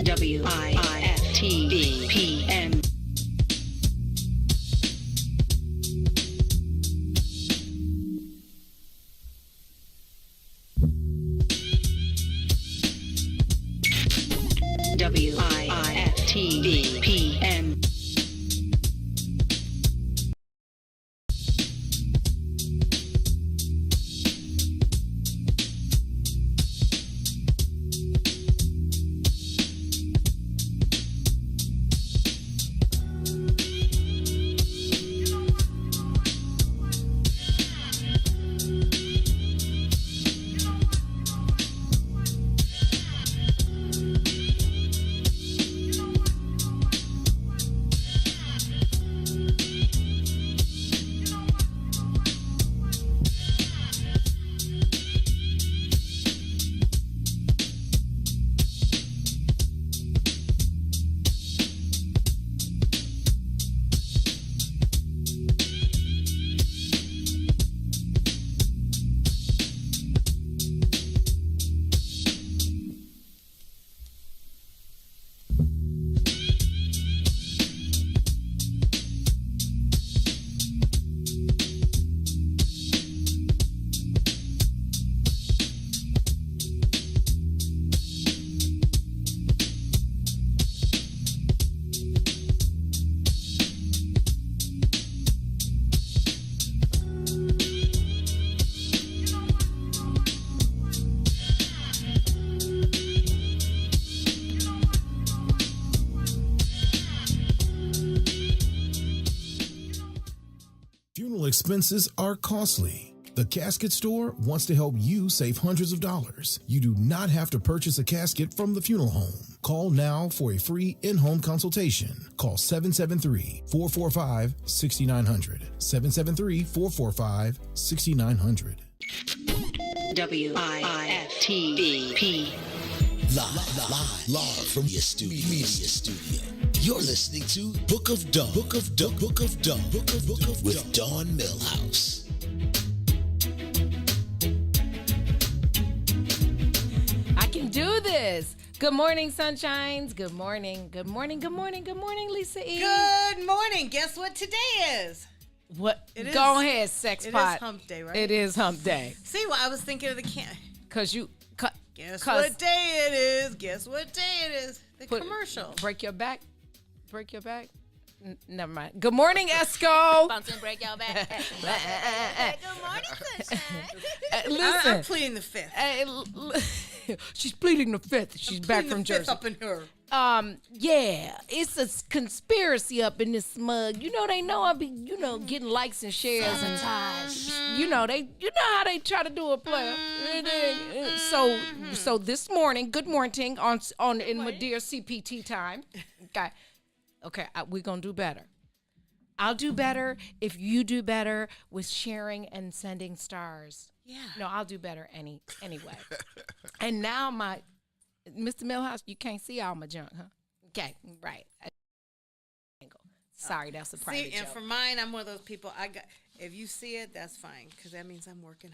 WIFTV PM. WIFTV PM. Funeral expenses are costly. The Casket Store wants to help you save hundreds of dollars. You do not have to purchase a casket from the funeral home. Call now for a free in-home consultation. Call 773-445-6900. 773-445-6900. WIFTV. Live from your studio. You're listening to Book of Dawn with Dawn Millhouse. I can do this. Good morning, sunshines. Good morning, Lisa E. Good morning. Guess what today is? What? It is- Go ahead, sex It pot. is hump day, right? It is hump day. See, well, I was thinking of the Cause you. Guess what day it is? Guess what day it is? The commercial. Break your back. Never mind. Good morning, Esco. Bounce and break your back. Good morning, sunshine. Listen. I'm pleading the fifth. She's pleading the fifth. She's back from Fifth Jersey. up in her. Yeah, it's a conspiracy up in this mug. You know, they know I be, getting likes and shares and how they try to do a player. So this morning, good morning in my dear CPT time. Okay, we're gonna do better. I'll do better if you do better with sharing and sending stars. Yeah. No, I'll do better anyway. And now Mr. Millhouse, you can't see all my junk, huh? Okay, right. Sorry, that's a private See, and joke. for mine, I'm one of those people. If you see it, that's fine, because that means I'm working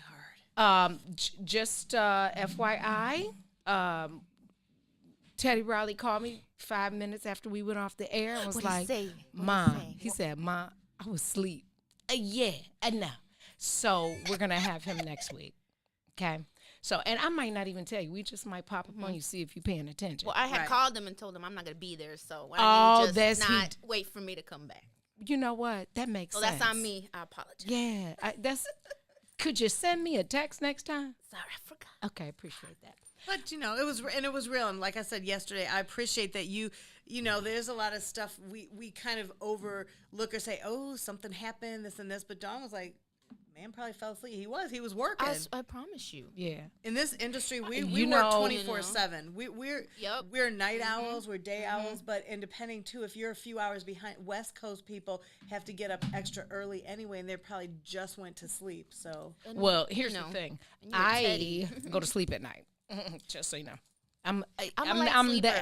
hard. Just FYI, Teddy Riley called me 5 minutes after we went off the air and was What'd he like, say? Mom, he said, Mom, I was asleep. Yeah, enough. So we're going to have him next week. Okay? So, and I might not even tell you. We just might pop up on you, see if you're paying attention. Well, I had Right. called them and told them I'm not going to be there, so why Oh, don't you that's just not wait for me to come back? You know what? That makes So sense. that's on me. I apologize. Yeah. Could you send me a text next time? Sorry, I forgot. Okay, appreciate that. But it was real, and like I said yesterday, I appreciate that there's a lot of stuff we kind of overlook or say, oh, something happened, this and this. But Dawn was like, man probably fell asleep. He was working. I promise you. Yeah. In this industry, we You work know- 24/7. We're night owls, we're day owls, but and depending too, if you're a few hours behind, West Coast people have to get up extra early anyway, and they probably just went to sleep. So Well, here's the thing. and you're I Teddy. go to sleep at night. Just so you know. I'm I'm a light sleeper.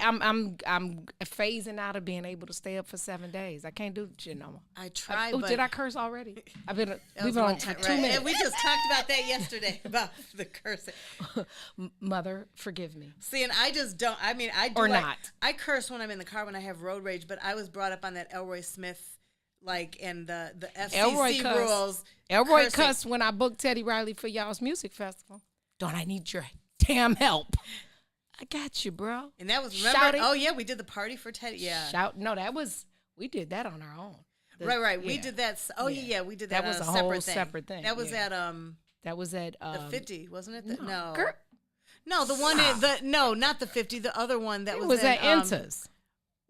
I'm phasing out of being able to stay up for 7 days. I can't do shit no more. I tried, Oh, but did I curse already? We've that been was on one for time, 2 right? minutes. And we just talked about that yesterday about the cursing. Mother, forgive me. See, and I just don't. I mean, I do Or like, not. I curse when I'm in the car when I have road rage, but I was brought up on that Elroy Smith, like, and the Elroy FCC cuss. rules. Elroy cursing. cussed when I booked Teddy Riley for y'all's music festival. Don't I need your damn help? I got you, bro. And that was Shout remember. it. Oh yeah, we did the party for Teddy. Yeah, Shout. No, we did that on our own. right. We yeah. did that. Oh yeah, we did that. That was on a separate whole thing. separate thing, That was yeah. at That was at the 50, wasn't it? No, Girl, no, the one not the 50, the other one that it was was in, at Intas.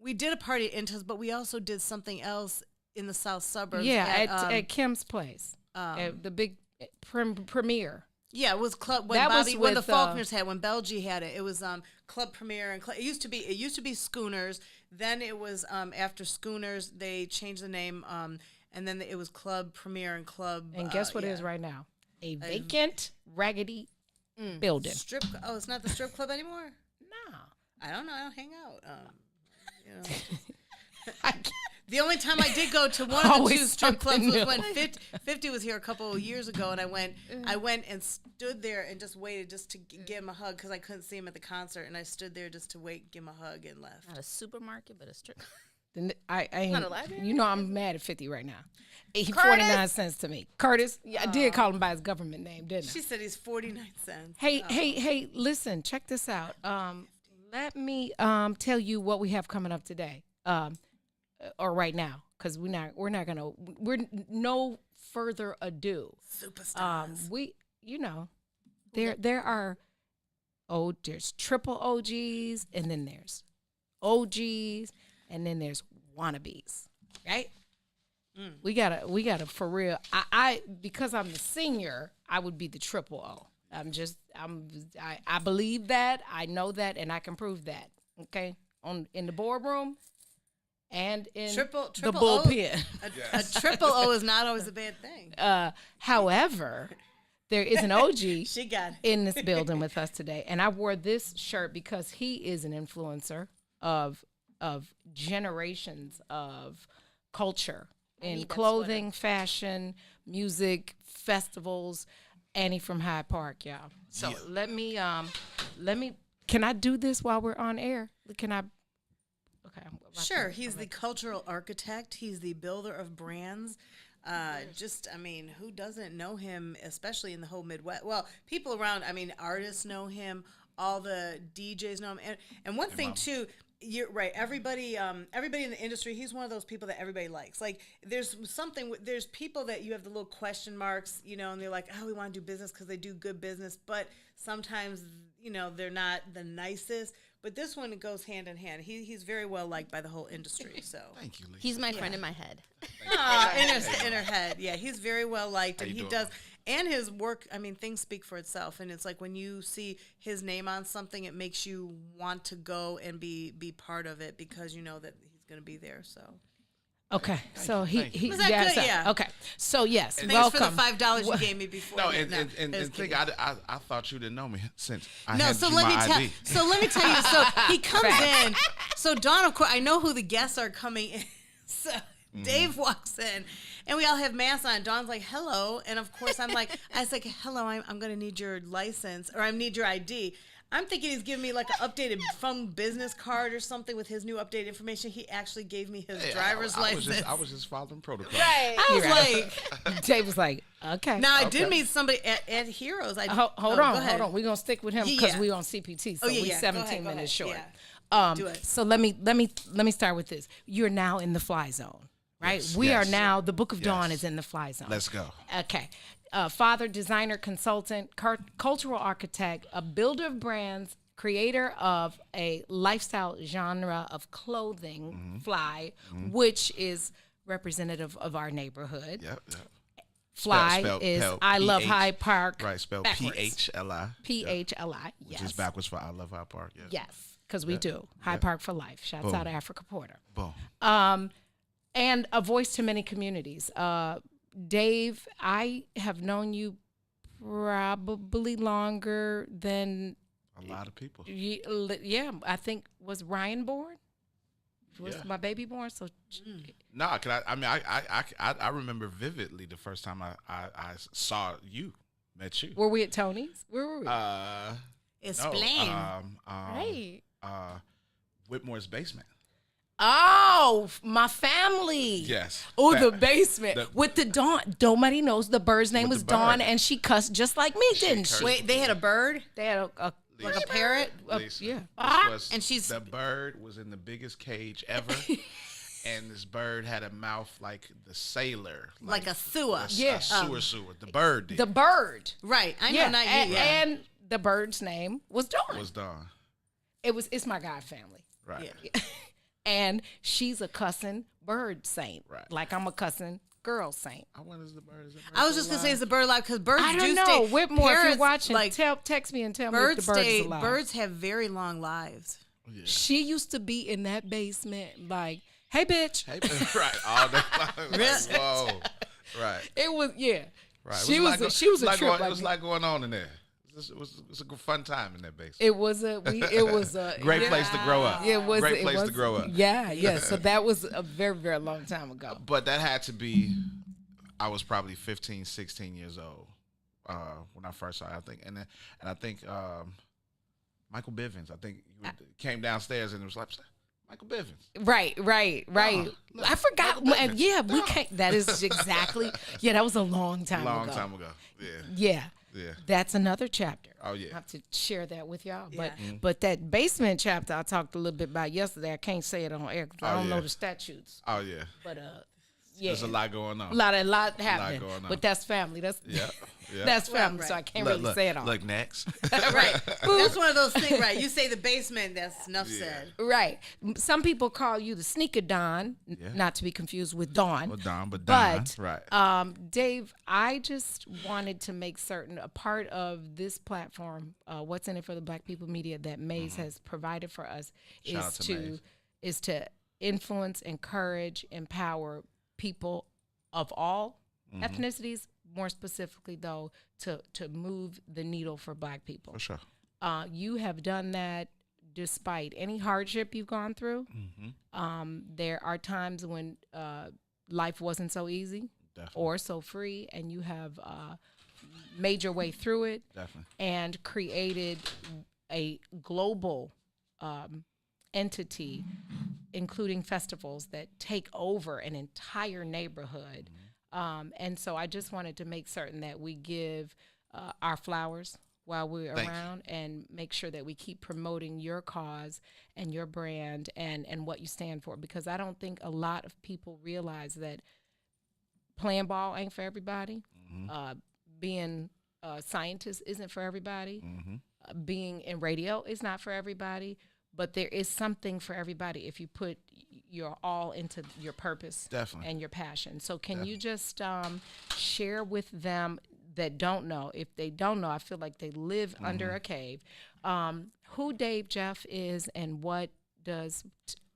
We did a party at Intas, but we also did something else in the south suburbs. Yeah, at Kim's place, at the big premiere. Yeah, it was club when That was Bobby when the with, Faulkners had when Belgie had it. It was Club Premiere and it used to be Schooners. Then it was after Schooners they changed the name and then it was Club Premiere and Club. And guess what it is right now? A vacant, raggedy building. Strip. Oh, it's not the strip club anymore. No. I don't know. I don't hang out. You know. The only time I did go to one of the Always two strip clubs something was new. when 50 was here a couple of years ago, and I went and stood there and just waited just to give him a hug because I couldn't see him at the concert, and I stood there just to wait, give him a hug, and left. Not a supermarket, but a strip. Then I ain't, Not a library? you know I'm mad at 50 right now. He Curtis? 49 cents to me. Curtis, yeah, I did call him by his government name, didn't I? She said he's 49 cents. Hey, listen, check this out. Let me tell you what we have coming up today. Or right now, because we're no further ado. Superstars. There are there's triple OGs, and then there's OGs, and then there's wannabes, right? We gotta for real. I because I'm the senior, I would be the triple O. I believe that, I know that, and I can prove that. Okay, in the boardroom. And in Triple the O, bullpen. a triple O is not always a bad thing. However, there is an OG She got it. in this building with us today, and I wore this shirt because he is an influencer of generations of culture in clothing, fashion, music, festivals, and he from Hyde Park, y'all. So let me. Can I do this while we're on air? Can I? Okay. Sure, he's the cultural architect. He's the builder of brands. Who doesn't know him, especially in the whole Midwest? Well, people around, artists know him. All the DJs know him. And one thing, too, you're right. Everybody in the industry, he's one of those people that everybody likes. Like, there's people that you have the little question marks, and they're like, oh, we want to do business because they do good business. But sometimes, they're not the nicest. But this one goes hand in hand. He's very well liked by the whole industry. So Thank you, Lisa. He's my friend in my head. in her head. Yeah, he's very well liked, and you he doing, does. And his work, things speak for itself. And it's like when you see his name on something, it makes you want to go and be part of it because you know that he's going to be there. So. Okay, so he Was that good? so- Yeah. Okay, so yes, Thanks welcome. for the $5 you gave me before. No, Just and kidding. think I thought you didn't know me since I No, had so you let my me tell. ID. So let me tell you. So he comes in. So Dawn, of course, I know who the guests are coming in. So Dave walks in, and we all have masks on. Dawn's like, "Hello," and of course I was like, "Hello, I'm going to need your license, or I need your ID." I'm thinking he's giving me like an updated phone business card or something with his new updated information. He actually gave me his Hey, driver's license. I was just following protocol. I was like, Dave was like, okay. now I did meet somebody at Heroes. Hold go on. ahead. We're gonna stick with him because Yeah. we on CPT, so Oh, yeah, we yeah. Go 17 ahead, go minutes ahead. short. Yeah. Do it. So let me start with this. You're now in the fly zone, right? Yes, We are yes. now. The Book of Yes. Dawn is in the fly zone. Let's go. Okay. Father, designer, consultant, cultural architect, a builder of brands, creator of a lifestyle genre of clothing, Fly, which is representative of our neighborhood. Yep. Fly Spelled is I love PH. Hyde Park. Right, spelled backwards. PHLI. PHLI. Which Yes. is backwards for I love Hyde Park. Yes. Yes, because we do. Hyde Park for life. Shouts Boom. out to Africa Porter. Boom. And a voice to many communities. Dave, I have known you probably longer than A lot of people. Yeah, I think was Ryan born. Was Yeah. my baby born? So No, I remember vividly the first time I saw you, met you. were we at Tony's? Where were we? Explain. Right. Whitmore's basement. Oh, my family. Yes. Oh, That- the basement the- with the Dawn. Nobody knows the bird's name With was the Dawn, bird. and she cussed just like me, didn't cursed. she? Wait, they had a bird, They had like a parrot, Lisa, yeah. this was- and she's the bird was in the biggest cage ever, and this bird had a mouth like the sailor, like a sewer. Yeah. sewer. The bird did. The bird. Right. I know, Yeah, not you. and, Yeah. and the bird's name was Dawn. was done. It's my God family. Right. Yeah. And she's a cussing bird saint. Right. Like I'm a cussing girl saint. I wonder is the bird. I was just gonna say, is the bird alive? Because birds I do don't know. stay. Whitmore, if you're parrots, watching, like text me and tell me birds if the bird stay. is alive. Birds have very long lives. She used to be in that basement like, hey, bitch. Hey, right. All day long. Like, whoa. Right. It was, yeah. Right. She was a trip It like was me. like going on in there. It was a fun time in that basement. It was a Great yeah. place to grow up. It was Great it place to was- grow up. Yeah. So that was a very, very long time ago. But that had to be, I was probably 15, 16 years old when I first saw it, I think. And I think Michael Bivins, I think you came downstairs and it was like, Michael Bivins. Right. look, I forgot. Michael Bivins. Yeah, we can't. That is exactly. Yeah, that was a long time Long ago. time ago. Yeah. Yeah. Yeah. That's another chapter. Oh, yeah. I have to share that with y'all. Yeah. But that basement chapter I talked a little bit about yesterday. I can't say it on air because I Oh, don't know yeah. the statutes. Oh, yeah. But yeah, There's a lot going on. a lot happening. going on. But that's family. That's Yeah. Yeah. that's family. Right. So I can't Look, really say it all. Look, next. Right. That's one of those things. Right. You say the basement. That's enough said. Right. Some people call you the sneaker Don, not to be confused with Dawn. Well, Don, but But right. Dave, I just wanted to make certain a part of this platform, What's in It for the Black People Media, that Maze has provided for us Shout out to Maze. is to influence, encourage, empower people of all ethnicities. More specifically, though, to move the needle for Black people. For sure. You have done that despite any hardship you've gone through. There are times when life wasn't so easy Definitely. or so free, and you have made your way through it Definitely. and created a global entity, including festivals that take over an entire neighborhood. And so I just wanted to make certain that we give our flowers while we're Thank you. around and make sure that we keep promoting your cause and your brand and what you stand for, because I don't think a lot of people realize that playing ball ain't for everybody. Being a scientist isn't for everybody. Being in radio is not for everybody. But there is something for everybody if you put your all into your purpose Definitely. and your passion. So can you just share with them that don't know? If they don't know, I feel like they live under a cave. Who Dave Jeff is and what does,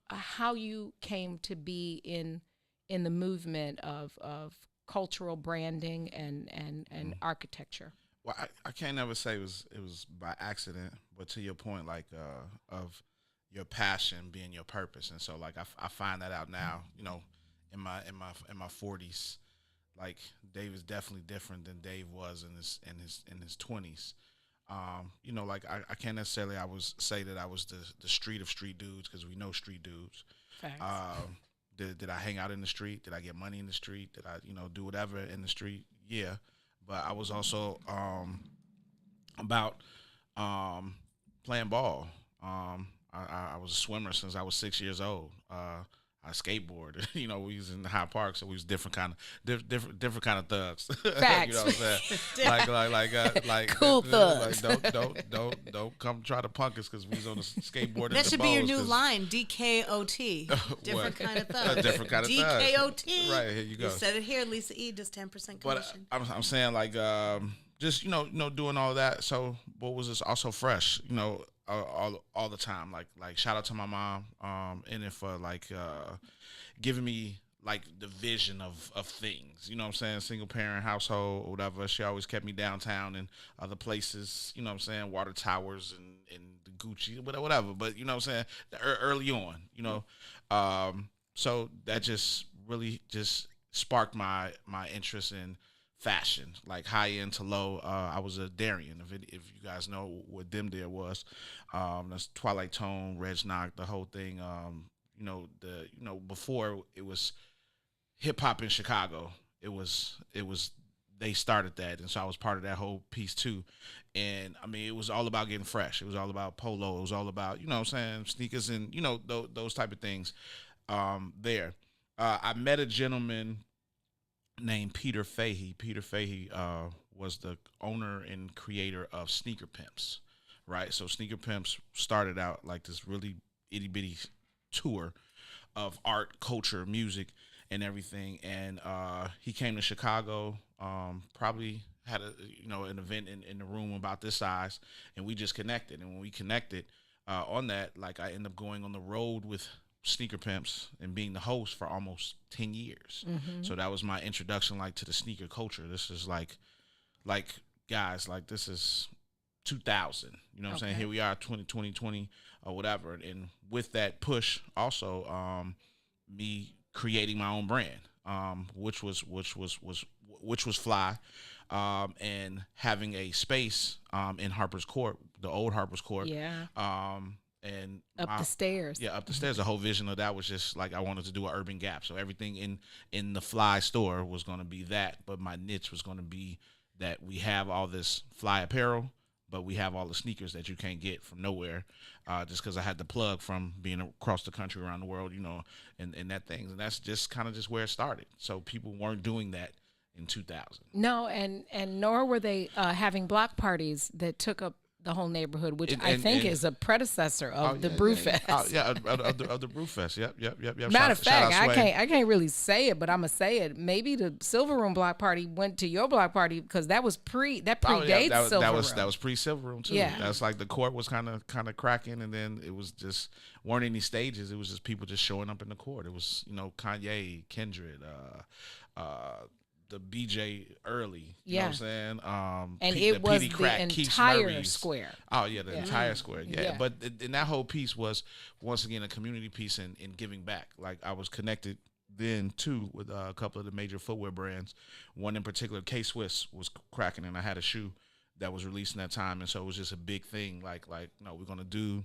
how you came to be in the movement of cultural branding and architecture. Well, I can't never say it was by accident, but to your point, like of your passion being your purpose, and so like I find that out now, you know, in my 40s, like Dave is definitely different than Dave was in his 20s. You know, like I can't necessarily say that I was the street of street dudes, because we know street dudes. Facts. Did I hang out in the street? Did I get money in the street? Did I, do whatever in the street? Yeah. But I was also about playing ball. I was a swimmer since I was 6 years old. I skateboarded. We was in the High Park, so we was different kind of thugs. Facts. You know what I'm saying? like Cool thugs. Like, don't come try to punk us because we was on the skateboard. That should be your new line, DKOT. Different kind of thug. A different kind of thug. DKOT. Right, here you go. You said it here, Lisa E. Does 10% But commission. I'm saying like just doing all that. So what was this also fresh? All the time. Like shout out to my mom in it for like giving me like the vision of things. You know what I'm saying? Single parent household or whatever. She always kept me downtown and other places, you know what I'm saying? Water towers and the Gucci, whatever. But you know what I'm saying? Early on, you know. So that just really just sparked my interest in fashion, like high end to low. I was a Darien, if you guys know what them there was. That's Twilight Tone, Reg Knock, the whole thing. Before it was hip hop in Chicago. It was they started that, and so I was part of that whole piece too. And I mean, it was all about getting fresh. It was all about polo. It was all about, you know what I'm saying, sneakers and, you know, those type of things there. I met a gentleman named Peter Fahey. Peter Fahey was the owner and creator of Sneaker Pimps, right? So Sneaker Pimps started out like this really itty bitty tour of art, culture, music, and everything. And he came to Chicago, probably had an event in the room about this size, and we just connected. And when we connected on that, like I ended up going on the road with Sneaker Pimps and being the host for almost 10 years. So that was my introduction, like, to the sneaker culture. This is like guys, like, this is 2000, you know what I'm saying? Here we are, 2020 or whatever. And with that push also, me creating my own brand, which was fly, and having a space in Harper's Court, the old Harper's Court. Yeah. And Up the stairs. Yeah, up the stairs. The whole vision of that was just like I wanted to do an urban gap. So everything in the fly store was going to be that, but my niche was going to be that we have all this fly apparel, but we have all the sneakers that you can't get from nowhere, just because I had the plug from being across the country, around the world, you know, and that things. And that's just kind of just where it started. So people weren't doing that in 2000. No, and nor were they having block parties that took up the whole neighborhood, which I think is a predecessor of the Brewfest. Of the Brewfest. Yep. Matter of fact, I can't really say it, but I'm gonna say it. Maybe the Silver Room block party went to your block party because that predates Silver Room. That was pre-Silver Room too. Yeah. That's like the court was kind of cracking, and then it was just weren't any stages. It was just people just showing up in the court. It was, you know, Kanye, Kendrick, the BJ early, you know what I'm saying? And it was Crack, the Keith entire Murray's. square. Oh, yeah, the entire square. Yeah. Yeah. But and that whole piece was, once again, a community piece in giving back. Like, I was connected then, too, with a couple of the major footwear brands. One in particular, K-Swiss, was cracking, and I had a shoe that was released in that time. And so it was just a big thing. Like no, I'm going to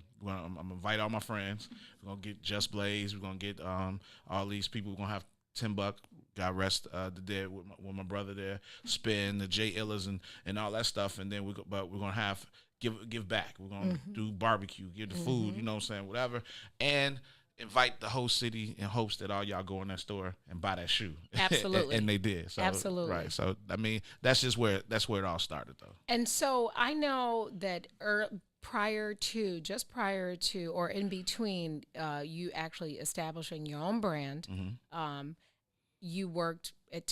invite all my friends. We're going to get Just Blaze. We're going to get all these people. We're going to have Tim Buck, God rest the dead, with my brother there, Spin, the Jay Illas, and all that stuff. And then we're gonna have give back. We're gonna do barbecue, give the food, you know what I'm saying, whatever, and invite the whole city in hopes that all y'all go in that store and buy that shoe. Absolutely. and they did. So, absolutely. Right. So I mean, that's where it all started, though. And so I know that prior to or in between you actually establishing your own brand, you worked at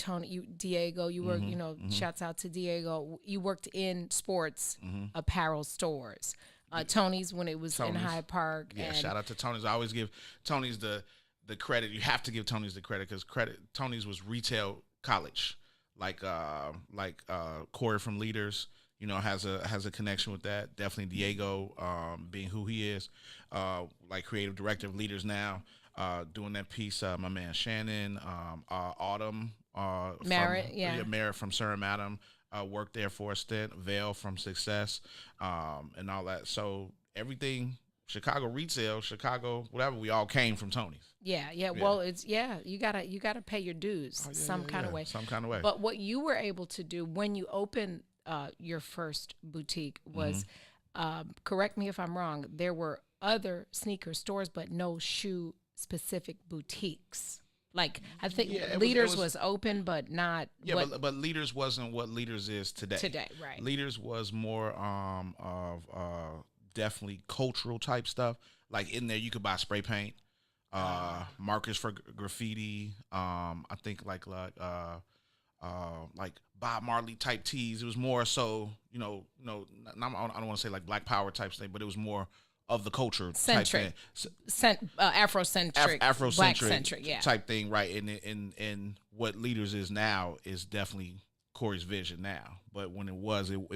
Diego, you worked, you know, shouts out to Diego. You worked in sports apparel stores. Tony's when it was in Hyde Park. Yeah, shout out to Tony's. I always give Tony's the credit. You have to give Tony's the credit because Tony's was retail college. Like Corey from Leaders, you know, has a connection with that. Definitely Diego, being who he is, like creative director of Leaders now. Doing that piece, my man Shannon, Autumn, Merritt, Merritt from Sir Madam, worked there for a stint. Vale from Success, and all that. So everything, Chicago retail, Chicago whatever, we all came from Tony's. Yeah. Well, it's you gotta pay your dues some kind of way. Some kind of way. But what you were able to do when you opened your first boutique was, correct me if I'm wrong, there were other sneaker stores, but no shoe specific boutiques. Like I think Leaders was open, but not. Yeah, but Leaders wasn't what Leaders is today. Today, right? Leaders was more of definitely cultural type stuff. Like in there, you could buy spray paint, markers for graffiti. I think like Bob Marley type tees. It was more so, I don't want to say like Black Power type thing, but it was more of the culture Centric. type thing. Afrocentric, Afrocentric Black-centric, yeah. type thing, right? And what Leaders is now is definitely Corey's vision now. But when it wasn't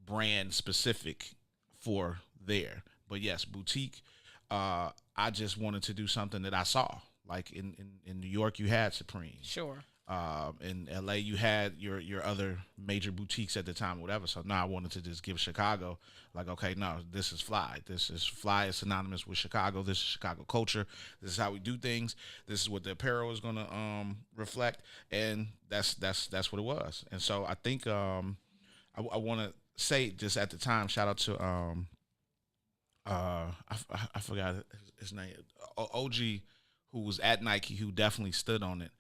brand specific for there. But yes, boutique. I just wanted to do something that I saw. Like in New York, you had Supreme. Sure. In LA, you had your other major boutiques at the time, whatever. So now I wanted to just give Chicago, like, okay, no, this is fly. This is fly. Is synonymous with Chicago. This is Chicago culture. This is how we do things. This is what the apparel is gonna reflect, and that's what it was. And so I think I want to say just at the time, shout out to I forgot his name, OG, who was at Nike, who definitely stood on it.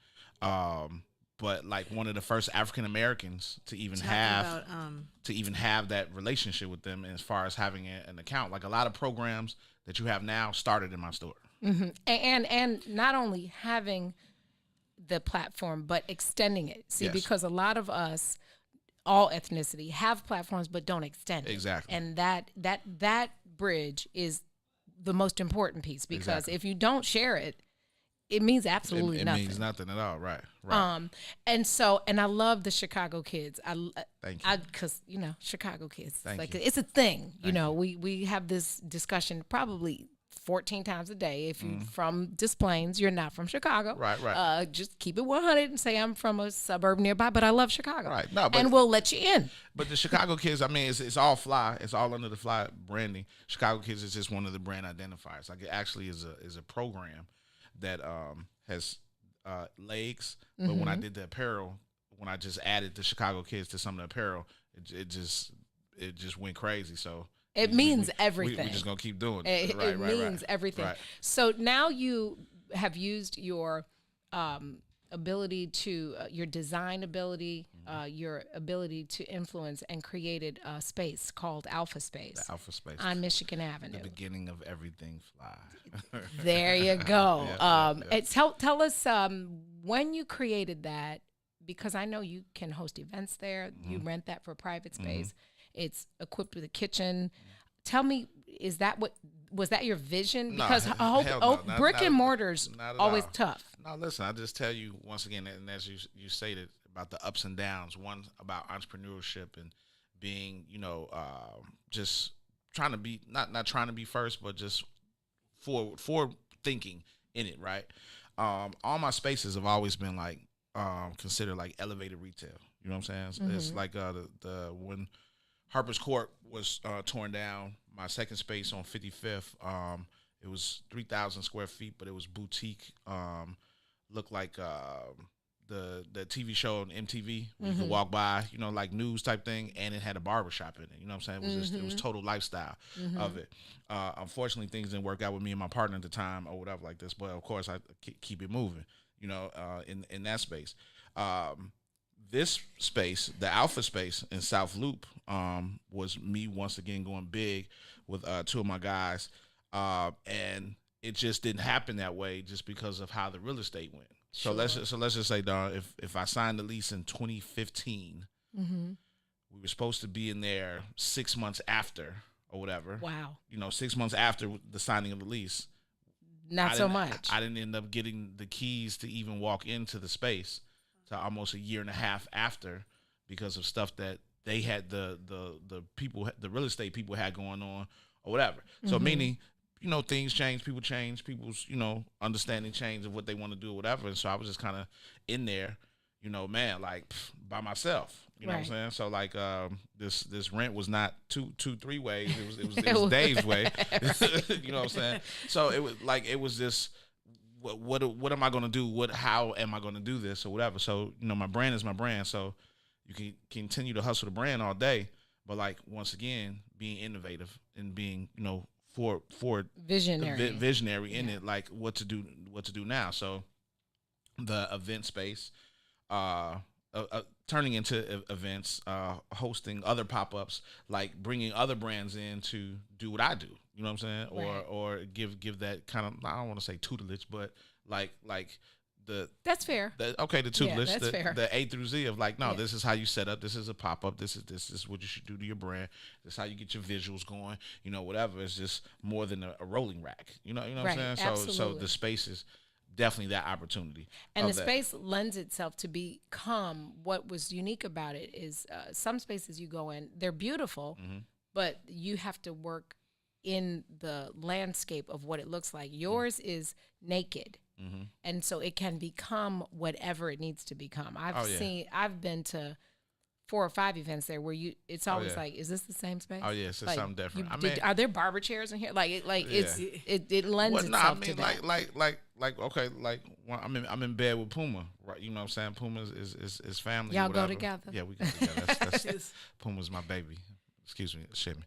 But like one of the first African Americans to even have that relationship with them, as far as having an account. Like a lot of programs that you have now started in my store. Mm-hmm. And not only having the platform, but extending it. See, Yes. because a lot of us, all ethnicity, have platforms but don't extend it. Exactly. And that bridge is the most important piece, because Exactly. if you don't share it, it means absolutely It nothing. means nothing at all. Right. And I love the Chicago kids. Thank you. Because Chicago kids, Thank you. it's a thing. We have this discussion probably 14 times a day. If you're from Des Plaines, you're not from Chicago. Right. Just keep it 100 and say I'm from a suburb nearby, but I love Chicago. Right. No, but- and we'll let you in. But the Chicago Kids, I mean, it's all fly. It's all under the fly branding. Chicago Kids is just one of the brand identifiers. Like it actually is a program that has legs. But when I did the apparel, when I just added the Chicago Kids to some of the apparel, it just went crazy. So It means everything. We're just gonna keep doing It, it. Right, it right, means right. everything. Right. So now you have used your ability to your design ability, your ability to influence, and created a space called Alpha Space. The Alpha Space on Michigan the Avenue. beginning of everything fly. There you go. Yeah. And tell us when you created that, because I know you can host events there. You rent that for private space. It's equipped with a kitchen. Tell me, was that your vision? No, Because hell no, brick not- and mortar's not at always all. tough. No, listen, I just tell you once again, and as you stated about the ups and downs, one about entrepreneurship and being, just trying to be, not trying to be first, but just forward thinking in it, right? All my spaces have always been like, considered like elevated retail. You know what I'm saying? It's like the when Harper's Court was torn down, my second space on 55th, it was 3,000 square feet, but it was boutique. Looked like the TV show on MTV. You could walk by, like news type thing, and it had a barbershop in it. You know what I'm saying? It was just, it was total lifestyle of it. Unfortunately, things didn't work out with me and my partner at the time or whatever like this, but of course I keep it moving, in that space. This space, the Alpha Space in South Loop, was me once again going big with two of my guys, and it just didn't happen that way just because of how the real estate went. So let's just say, Don, if I signed the lease in 2015, we were supposed to be in there 6 months after or whatever. Wow. 6 months after the signing of the lease. Not so much. I didn't end up getting the keys to even walk into the space to almost a year and a half after, because of stuff that they had the people, the real estate people had going on or whatever. So meaning, things change, people change, people's, understanding change of what they want to do or whatever. And so I was just kind of in there, by myself. You know what I'm saying? So like this rent was not two, 3 ways. It was Dave's way. You know what I'm saying? So it was this. What am I gonna do? How am I gonna do this or whatever? So my brand is my brand. So you can continue to hustle the brand all day, but like once again, being innovative and being for visionary in it, like what to do now. So the event space, turning into events, hosting other pop-ups, like bringing other brands in to do what I do. You know what I'm saying? Right. Or give that kind of, I don't want to say tutelage, but like That's fair. The two Yeah, lists, that's fair. the A through Z of like, no, Yeah. this is how you set up. This is a pop up. This is what you should do to your brand. This is how you get your visuals going. You know, whatever. It's just more than a rolling rack. You know what Right, I'm saying? So absolutely. the space is definitely that opportunity. And the of that. space lends itself to become what was unique about it is some spaces you go in, they're beautiful, but you have to work in the landscape of what it looks like. Yours is naked. And so it can become whatever it needs to become. I've been to 4 or 5 events there where it's always yeah. like, is this the same space? Oh yeah, it's just Like, something different. are there barber chairs in here? It lends Well, itself to that. okay, like when I'm in bed with Puma, right? You know what I'm saying? Puma is family. Y'all or go whatever. together? Yeah, we go together. That's Puma's my baby. Excuse me, shit me.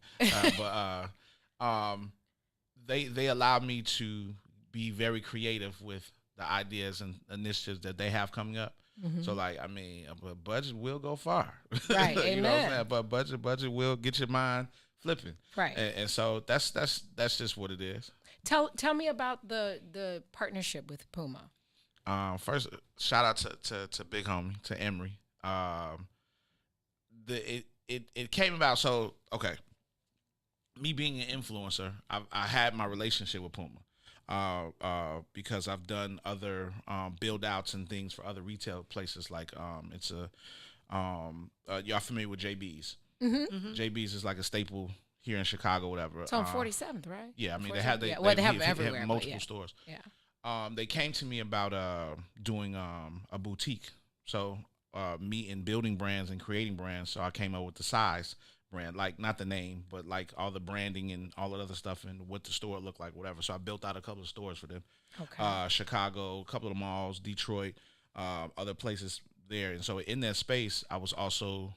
They allowed me to be very creative with the ideas and initiatives that they have coming up. So like, I mean, a budget will go far. Right, You know what I'm amen. saying? But budget will get your mind flipping. Right. And so that's just what it is. Tell me about the partnership with Puma. First, shout out to Big Homie, to Emery. It came about, so okay. Me being an influencer, I had my relationship with Puma, because I've done other build outs and things for other retail places. Like y'all familiar with JB's? JB's is like a staple here in Chicago, whatever. It's on 47th, right? Yeah, I mean 47th, they yeah. have them everywhere, but multiple yeah. stores. Yeah. They came to me about doing a boutique. So me in building brands and creating brands. So I came up with the size brand, like not the name, but like all the branding and all that other stuff and what the store looked like, whatever. So I built out a couple of stores for them. Okay. Chicago, a couple of the malls, Detroit, other places there. And so in that space, I was also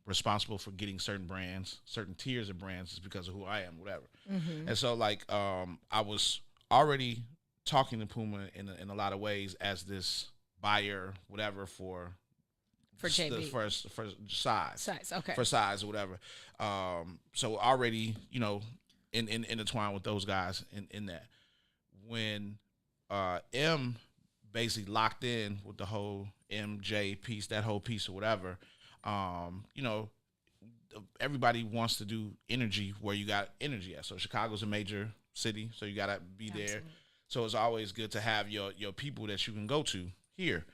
responsible for getting certain brands, certain tiers of brands, just because of who I am, whatever. And so like I was already talking to Puma in a lot of ways as this buyer, whatever, for JB. for size, Okay. for size or whatever. So already, you know, intertwined with those guys in that. When M basically locked in with the whole MJ piece, that whole piece or whatever, you know, everybody wants to do energy where you got energy at. So Chicago's a major city, so you gotta be there. Absolutely. So it's always good to have your people that you can go to here.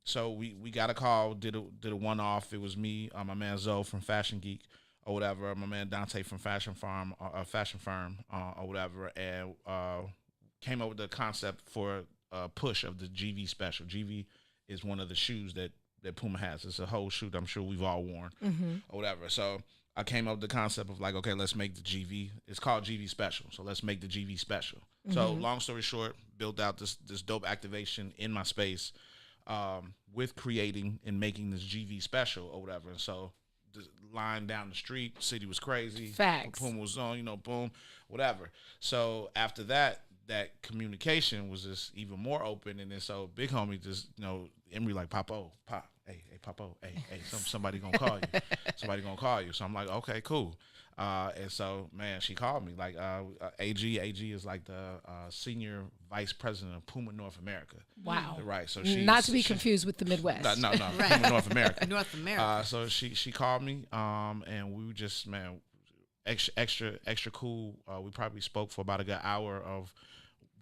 So we got a call, did a one off. It was me, my man Zoe from Fashion Geek or whatever, my man Dante from Fashion Firm or whatever, and came up with the concept for a push of the GV special. GV is one of the shoes that Puma has. It's a whole shoe that I'm sure we've all worn or whatever. So I came up with the concept of like, okay, let's make the GV. It's called GV Special, so let's make the GV Special. So long story short, built out this dope activation in my space. With creating and making this GV special or whatever. And so the line down the street, city was crazy. Facts. Puma was on, boom, whatever. So after that communication was just even more open. And then so Big Homie just, Emery like, Pop, hey, Popo, hey, somebody gonna call you. Somebody gonna call you. So I'm like, okay, cool. And so, man, she called me. Like, AG is like the senior vice president of Puma North America. Wow. Right. So she not to be confused with the Midwest. No. Right. Puma North America. North America. So she called me, and we were just, man, extra cool. We probably spoke for about a good hour of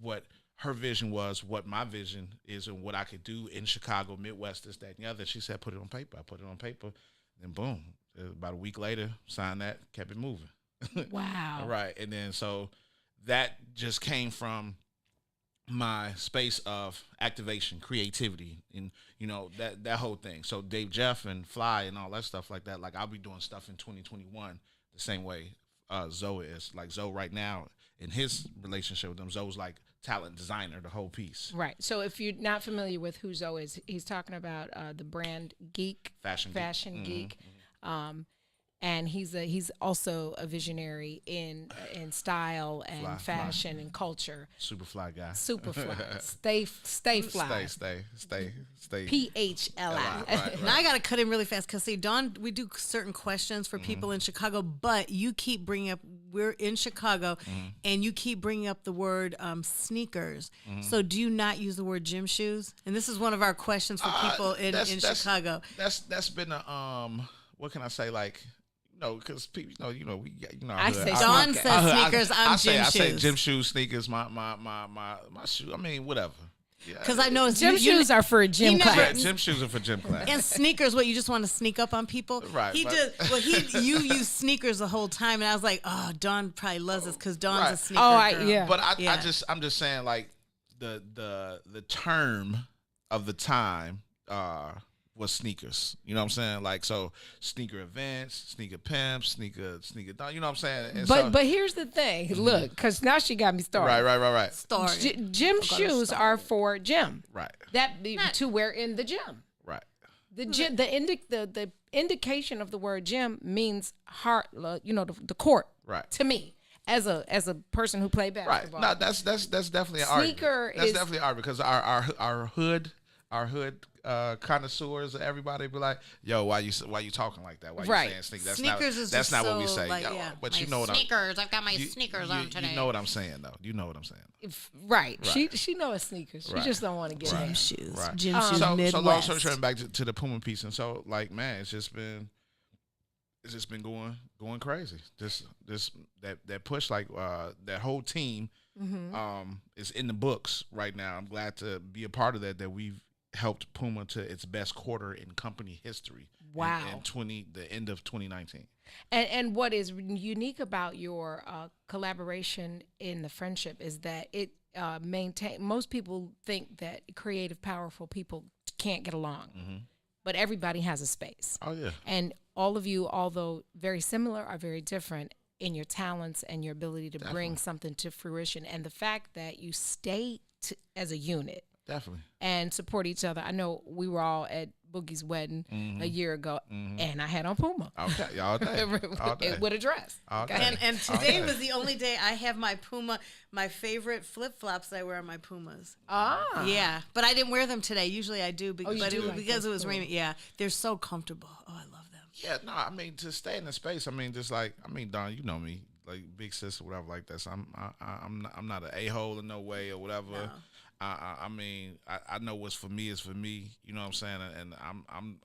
what her vision was, what my vision is, and what I could do in Chicago, Midwest, this, that, and the other. She said, put it on paper. I put it on paper. Then boom. About a week later, signed that, kept it moving. Wow. Right. And then so that just came from my space of activation, creativity, and that whole thing. So Dave Jeff and Fly and all that stuff like that. Like I'll be doing stuff in 2021 the same way Zoe is. Like Zoe right now in his relationship with them, Zoe's like talent designer, the whole piece. Right. So if you're not familiar with who Zoe is, he's talking about the brand Geek, Fashion Geek. And he's also a visionary in style and fashion and culture. Super fly guy. Super fly. Stay fly. Stay. PHLI. Right. Now I got to cut in really fast because, see, Dawn, we do certain questions for people in Chicago, but you keep bringing up we're in Chicago, and you keep bringing up the word sneakers. So do you not use the word gym shoes? And this is one of our questions for people in Chicago. That's been a what can I say, like, because people, we I say Dawn sneakers. says sneakers. I'm gym shoes. I say gym shoes, sneakers, my shoe. I mean, whatever. Because I know it's Gym shoes are for a gym class. Yeah, gym shoes are for gym class. And sneakers, what, you just want to sneak up on people? Right. You use sneakers the whole time, and I was like, oh, Dawn probably loves this because Dawn's a sneaker girl. yeah. But I'm just saying, like, the term of the time was sneakers. You know what I'm saying? Like, so sneaker events, sneaker pimps, sneaker, you know what I'm saying? And but here's the thing. Look, because now she got me started. Right. Gym shoes are for gym. Right. That be to wear in the gym. Right. The gym, the indication of the word gym means the court. Right. To me, as a person who played basketball. Right. No, that's definitely an art. That's definitely art, because our hood connoisseurs, everybody be like, "Yo, why you talking like that? Why you saying sneakers?" That's not what we say. Like, but you My know what sneakers. I've got my sneakers on today. You know what I'm saying, though. You know what I'm saying. Right. She knows sneakers. She just don't want to get Gym in. shoes. Right. Gym shoes. So Midwest. long story short, back to the Puma piece, and so, like, man, it's just been going crazy. That push, like, that whole team is in the books right now. I'm glad to be a part of that we've helped Puma to its best quarter in company history. Wow. In the end of 2019. And what is unique about your collaboration in the friendship is that it most people think that creative, powerful people can't get along. But everybody has a space. Oh, yeah. And all of you, although very similar, are very different in your talents and your ability to bring something to fruition. And the fact that you stay as a unit. Definitely. And support each other. I know we were all at Boogie's wedding a year ago, and I had on Puma. Okay, all day. With a dress. And today was the only day I have my Puma, my favorite flip-flops that I wear on my Pumas. Ah. Yeah, but I didn't wear them today. Usually I do, because it was those? raining. Yeah, they're so comfortable. Oh, I love them. Yeah, no, I mean, to stay in the space, I mean, just like, Don, you know me, like, big sister, whatever like that. So I'm not an a-hole in no way or whatever. No. I mean, I know what's for me is for me. You know what I'm saying? And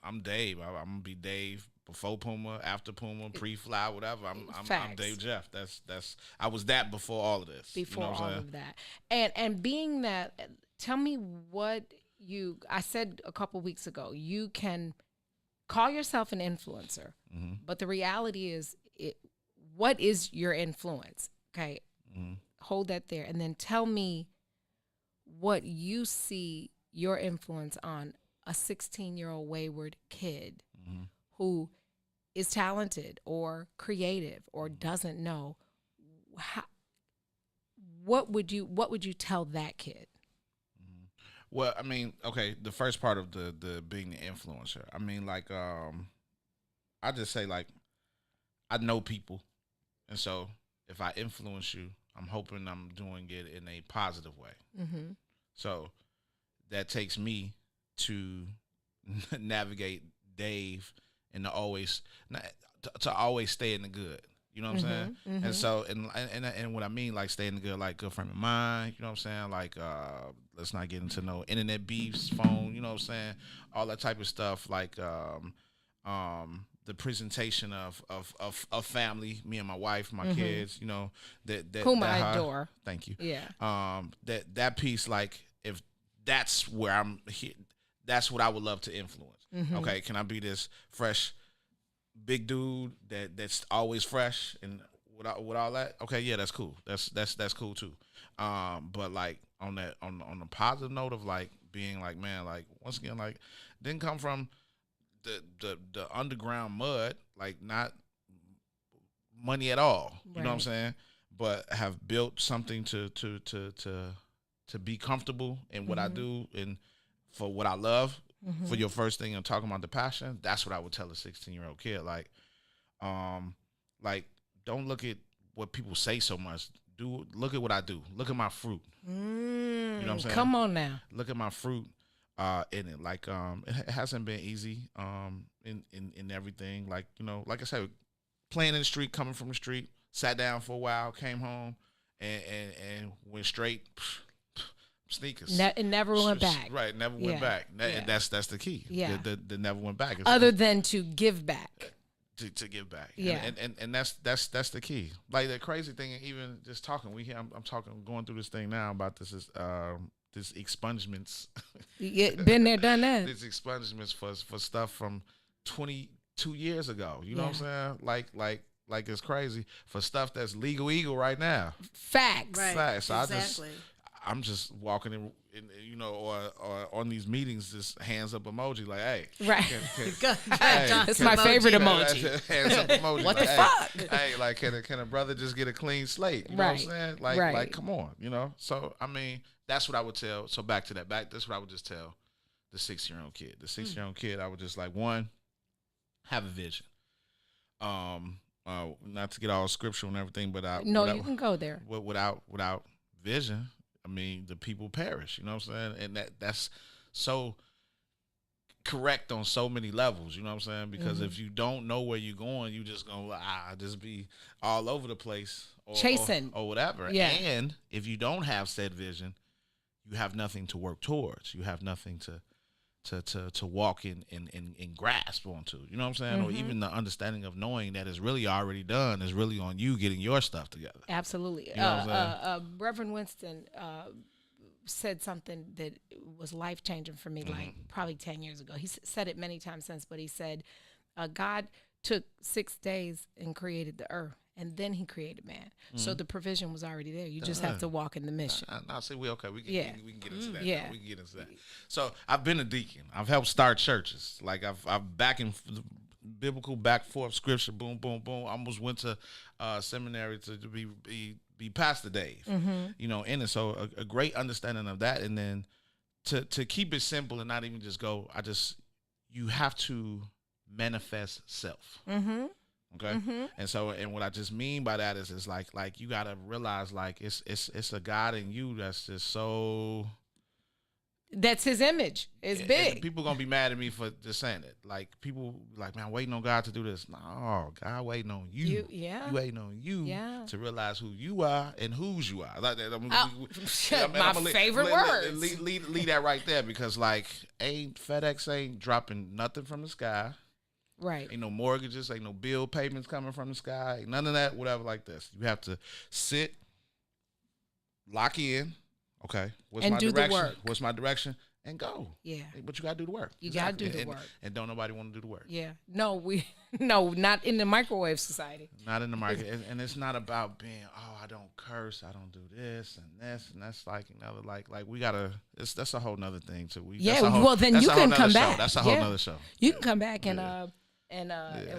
I'm Dave. I'm gonna be Dave before Puma, after Puma, pre-fly, whatever. I'm Dave Jeff. That's I was that before all of this. Before you know what all I'm saying? of that, and being that, tell me what I said a couple weeks ago. You can call yourself an influencer, but the reality is, what is your influence? Okay, hold that there, and then tell me what you see your influence on a 16-year-old wayward kid who is talented or creative or doesn't know. What would you tell that kid? Well, I mean, okay, the first part of the being the influencer. I mean, like, I just say, like, I know people, and so if I influence you, I'm hoping I'm doing it in a positive way. So that takes me to navigate Dave and to always stay in the good. You know what I'm saying? And so and what I mean, like, stay in the good, like, good frame of mind. You know what I'm saying? Like, let's not get into no internet beefs, phone. You know what I'm saying? All that type of stuff. Like, the presentation of family, me and my wife, my kids, you know, whom I adore. Thank you. Yeah. That piece, like, if that's where I'm here, that's what I would love to influence. Okay, can I be this fresh, big dude that's always fresh and with all that? Okay, yeah, that's cool. That's cool too. But, like, on the positive note of, like, being like, man, like, once again, like, didn't come from the underground mud, like, not money at all. You know what I'm saying? But have built something to be comfortable in what I do and for what I love. For your first thing and talking about the passion, that's what I would tell a 16-year-old kid. Like, don't look at what people say so much. Look at what I do. Look at my fruit. You know what I'm saying? Come on now. Look at my fruit. In it, like, it hasn't been easy in everything, like, you know, like I said, playing in the street, coming from the street, sat down for a while, came home, and went straight sneakers. It never went back. Right, never went back. That's the key. Yeah. The never went back. Other than to give back. To give back. Yeah. And that's the key. Like the crazy thing, even just talking, I'm talking, going through this thing now about this expungements. Been there, done that. These expungements for stuff from 22 years ago. You know what I'm saying? Like it's crazy for stuff that's legal right now. Facts. Right. Facts. So Exactly. I'm just walking in, you know, or on these meetings, just hands up emoji, like, hey, Right. That's can- my favorite emoji. hands up emoji. What like, the hey, fuck? Hey, like, can a brother just get a clean slate? You know what I'm saying? Like, come on, you know. So I mean, that's what I would tell. So back to that. That's what I would just tell the 6-year-old kid. The 6-year-old kid, I would just like, one, have a vision. Not to get all scriptural and everything, but you can go there. Without vision, I mean, the people perish. You know what I'm saying? And that's so correct on so many levels. You know what I'm saying? Because if you don't know where you're going, you just gonna just be all over the place, chasing or whatever. Yeah. And if you don't have said vision, you have nothing to work towards. You have nothing to walk in and grasp onto. You know what I'm saying? Or even the understanding of knowing that it's really already done is really on you getting your stuff together. Absolutely. You know what I'm saying? Reverend Winston said something that was life-changing for me, like probably 10 years ago. He said it many times since, but he said, God took 6 days and created the earth, and then he created man. So the provision was already there. You just have to walk in the mission. I'll say we can get into that. Yeah. We can get into that. So I've been a deacon. I've helped start churches. Like I've back and biblical back forth scripture. Boom, boom, boom. I almost went to seminary to be Pastor Dave. You know, in it. So a great understanding of that, and then to keep it simple and not even just go. You have to manifest self. Okay. And so, and what I just mean by that is like you gotta realize like it's a God in you that's just so. That's his image. It's big. And people gonna be mad at me for just saying it. Like people like, man, I'm waiting on God to do this. No, God waiting on you. You waiting on you to realize who you are and whose you are. Like that. My favorite words. Leave that right there, because like FedEx ain't dropping nothing from the sky. Right. Ain't no mortgages, ain't no bill payments coming from the sky, ain't none of that, whatever like this. You have to sit, lock in, okay, what's and my do direction? the work. What's my direction? And go. Yeah. But you got to do the work. You got to do the work. And don't nobody want to do the work. Yeah. No, not in the microwave society. Not in the market. And it's not about being, I don't curse, I don't do this and this. And that's like, we got to, that's a whole nother thing too. Then you can come back. That's a whole nother show. You can come back and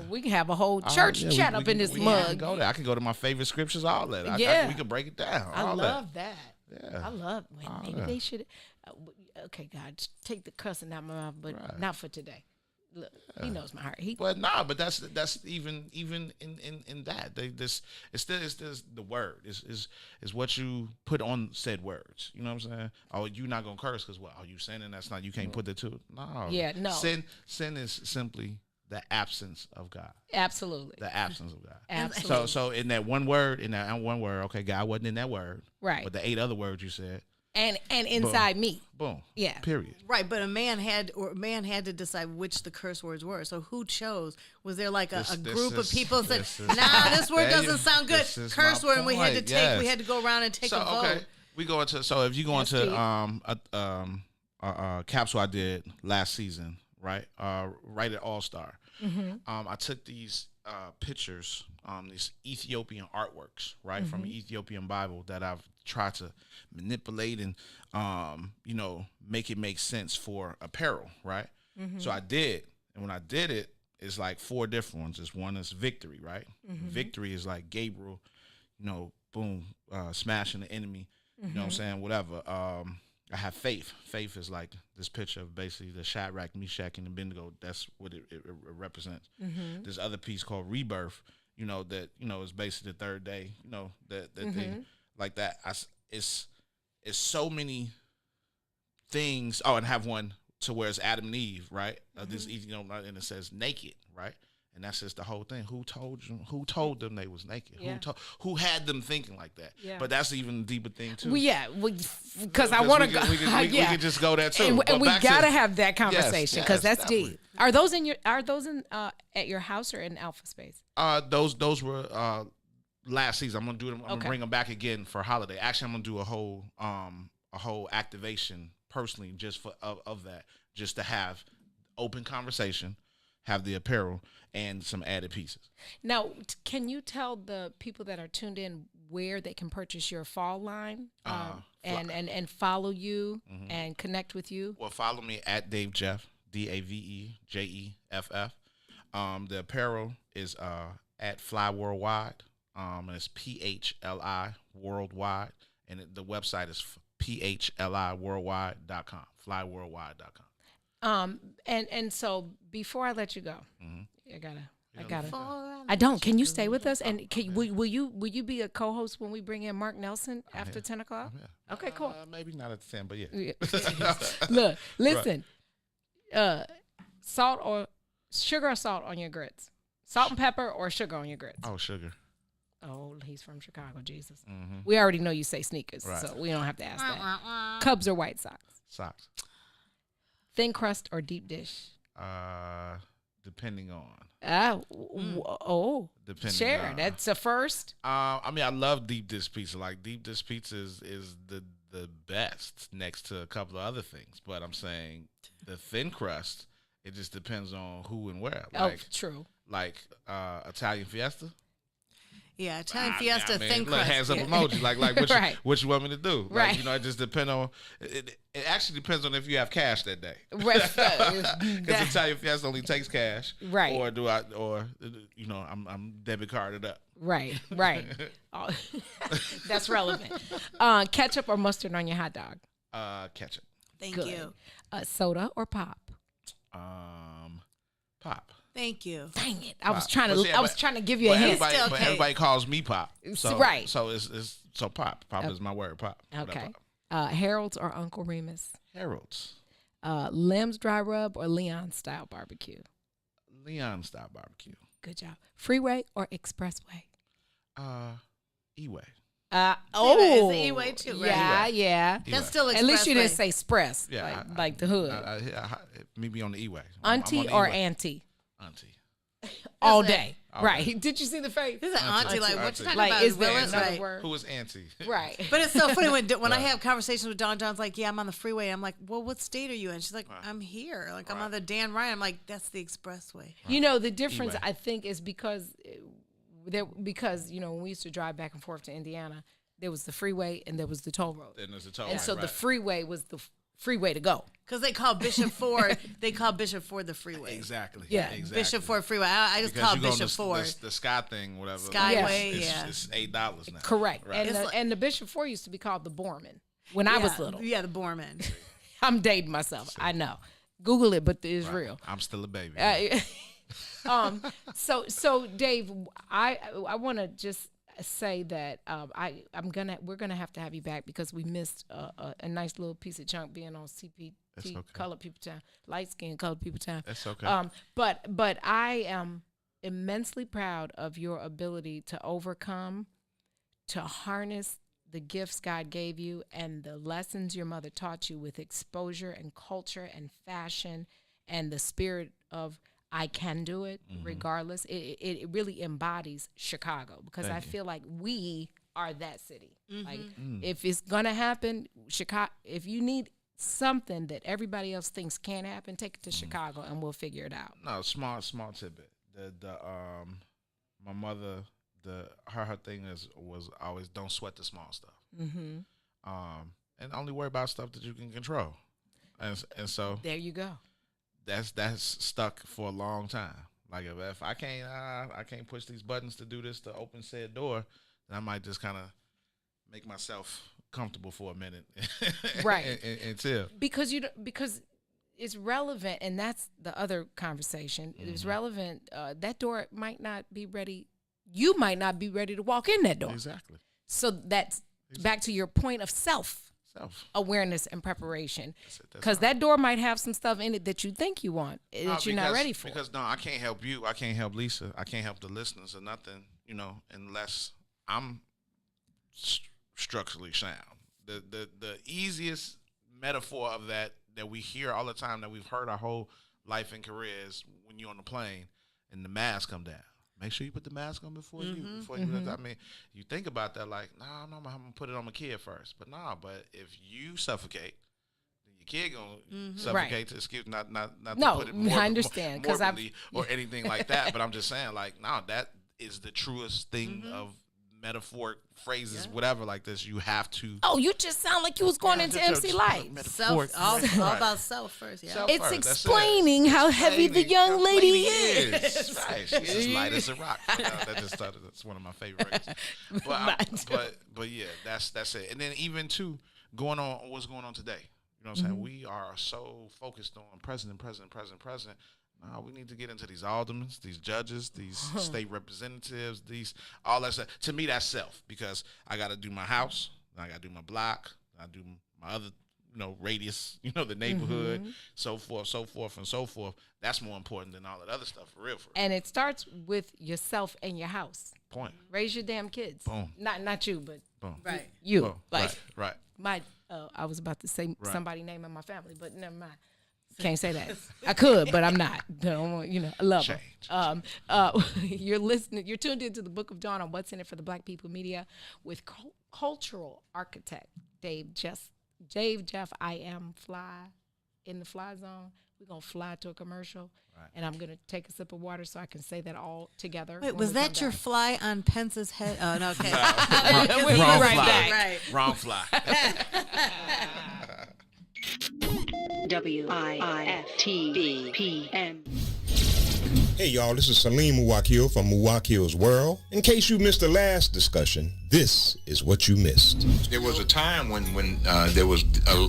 we can have a whole church chat up in this mug. Can go there. I can go to my favorite scriptures, all that. We can break it down. I love that. Yeah. I love maybe they should. Okay, God, just take the cussing out my mouth, but not for today. Look, he knows my heart. But that's even in that. It's still the word. Is what you put on said words. You know what I'm saying? Oh, you not gonna curse because you sinning? That's not, you can't put that to it. No. Yeah, no. Sin is simply the absence of God. Absolutely. The absence of God. Absolutely. So in that one word, okay, God wasn't in that word. Right. But the 8 other words you said. And inside me. Boom. Yeah. Period. Right, but a man had to decide which the curse words were. So who chose? Was there like a group of people that said, this word doesn't sound good, curse word, and we had to go around and take a vote. Okay. We go into, so if you go into a capsule I did last season, right? Right at All Star. I took these pictures, these Ethiopian artworks, right, from the Ethiopian Bible that I've tried to manipulate and make it make sense for apparel, right? So I did, and when I did it, it's like 4 different ones. It's one is victory, right? Victory is like Gabriel, boom, smashing the enemy. You know what I'm saying? Whatever. I have faith. Faith is like this picture of basically the Shadrach, Meshach, and Abednego. That's what it represents. This other piece called rebirth, that is basically the third day. That thing like that. It's so many things. Oh, and have one to where it's Adam and Eve, right? This, and it says naked, right? And that's just the whole thing. Who told you? Who told them they was naked? Yeah. Who had them thinking like that? Yeah. But that's even a deeper thing too. Because I want to go. We can just go there too. And But we back to- gotta have that conversation because yes, that's definitely. deep. Are those in at your house or in Alpha Space? Those were last season. I'm gonna do them. I'm Okay. gonna bring them back again for holiday. Actually, I'm gonna do a whole activation personally just for of that, just to have open conversation, have the apparel and some added pieces. Now, can you tell the people that are tuned in where they can purchase your fall line and follow you and connect with you? Well, follow me at Dave Jeff, DaveJeff. The apparel is at Fly Worldwide, and it's PHLI Worldwide, and the website is phliworldwide.com, flyworldwide.com. And so before I let you go, I gotta. Four I don't. Can you stay with us? And will you be a co-host when we bring in Mark Nelson after 10 o'clock? Yeah. Okay, cool. Maybe not at the 10, but yeah. Look, listen. Salt or sugar or salt on your grits? Salt and pepper or sugar on your grits? Oh, sugar. Oh, he's from Chicago, Jesus. We already know you say sneakers, Right. so we don't have to ask that. Cubs or White Sox? Socks. Thin crust or deep dish? Depending on. Depending Share. on. That's a first. I mean, I love deep dish pizza. Like deep dish pizza is the best next to a couple of other things. But I'm saying the thin crust, it just depends on who and where. Like, True. Like Italian Fiesta. Yeah, Italian Fiesta, I mean, thin look, crust. hands up Yeah. emoji. Like what, Right. what you want me to do? Like, Right. You know, it just depends on. It actually depends on if you have cash that day. Right. Because Italian Fiesta only takes cash. Right. Or I'm debit carded up. Right. Oh, that's relevant. Ketchup or mustard on your hot dog? Ketchup. Thank Good. you. Soda or pop? Pop. Thank you. Dang it! I was Pop. trying to. But see, I was trying to give you a hint. everybody, Still but okay. everybody calls me Pop. So, Right. So it's Pop. Pop is my word. Pop. What up, Okay. Pop? Harold's or Uncle Remus? Harold's. Lim's dry rub or Leon style barbecue? Leon style barbecue. Good job. Freeway or expressway? E-way. It's the E-way too, right? Yeah, yeah. That's still At least you didn't expressway. say express, Yeah, like the hood. Me be on the E-way. Auntie I'm on the or E-way. auntie? Auntie. All it. day. Okay. Right. Did you see the face? This is an auntie. Like, what you talking Like, about? is there Willis? another Right. word? Who is Auntie? Right. But it's so funny when I have conversations with Dawn's like, yeah, I'm on the freeway. I'm like, well, what state are you in? She's like, I'm here. Like, I'm on the Dan Ryan. I'm like, that's the expressway. You know, the difference, E-way. I think, is because when we used to drive back and forth to Indiana, there was the freeway and there was the toll road. Then there's a toll. And so the right. freeway was the freeway to go. Because they call Bishop Ford, the freeway. Exactly. Yeah. Exactly. Bishop Ford Freeway. I just Because call you go on Bishop Ford. the Sky thing, whatever. Skyway, It's, yeah. It's $8 now. Correct. Right. And the Bishop 4 used to be called the Borman when I was little. Yeah, the Borman. I'm dating myself. I know. Google it, but it's real. I'm still a baby. So Dave, I want to just say that we're gonna have to have you back because we missed a nice little piece of chunk being on CPT okay. Colored People Time, Light Skin Colored People Time. That's okay. But I am immensely proud of your ability to overcome, to harness the gifts God gave you and the lessons your mother taught you with exposure and culture and fashion and the spirit of I can do it regardless. It really embodies Chicago because I feel like we are that city. Like if it's gonna happen, Chicago. If you need something that everybody else thinks can't happen, take it to Chicago and we'll figure it out. No, small tidbit. My mother, her thing was always don't sweat the small stuff. And only worry about stuff that you can control. And so There you go. that's stuck for a long time. Like if I can't push these buttons to do this to open said door, then I might just kind of make myself comfortable for a minute, Right. until Because it's relevant, and that's the other conversation. It's relevant. That door might not be ready. You might not be ready to walk in that door. exactly. So that's back to your point of self. awareness and preparation. That's Because that door might have some stuff in it that you think you want that you're not ready for. Because no, I can't help you. I can't help Lisa. I can't help the listeners or nothing. Unless I'm structurally sound. The easiest metaphor of that we hear all the time, that we've heard our whole life and career, is when you're on the plane and the mask come down. Make sure you put the mask on before you. I mean, you think about that like, I'm gonna put it on my kid first. But but if you suffocate, then your kid gonna suffocate. Right. To excuse not to put it I understand, because morbidly or anything like that. But I'm just saying, like, that is the truest thing of metaphoric phrases, whatever like this. You have to. Oh, you just sound like you was going into MC Light. All about self first. Yeah. It's explaining how heavy the young lady is. Right. She's as light as a rock. That's one of my favorites. But yeah, that's it. And then even too, going on what's going on today. You know what I'm saying? We are so focused on president. No, we need to get into these aldermen, these judges, these state representatives, all that stuff. To me, that's self, because I got to do my house, I got to do my block, I do my other, radius, the neighborhood, so forth. That's more important than all that other stuff, for real. And it starts with yourself and your house. Point. Raise your damn kids. Boom. Not you, but boom. Right. You. Boom. Like right. I was about to say somebody name in my family, but never mind. Can't say that. I could, but I'm not. I love them. You're tuned into the Book of Dawn on What's in It for the Black People Media with cultural architect Dave Jeff. I am fly in the fly zone. We're gonna fly to a commercial, and I'm gonna take a sip of water so I can say that all together. Wait, was that your fly on Pence's head? Oh no, okay. Wrong right fly. back. Right. Wrong fly. WIFT PM. Hey y'all, this is Salim Muwakil from Muwakil's World. In case you missed the last discussion, this is what you missed. There was a time when there was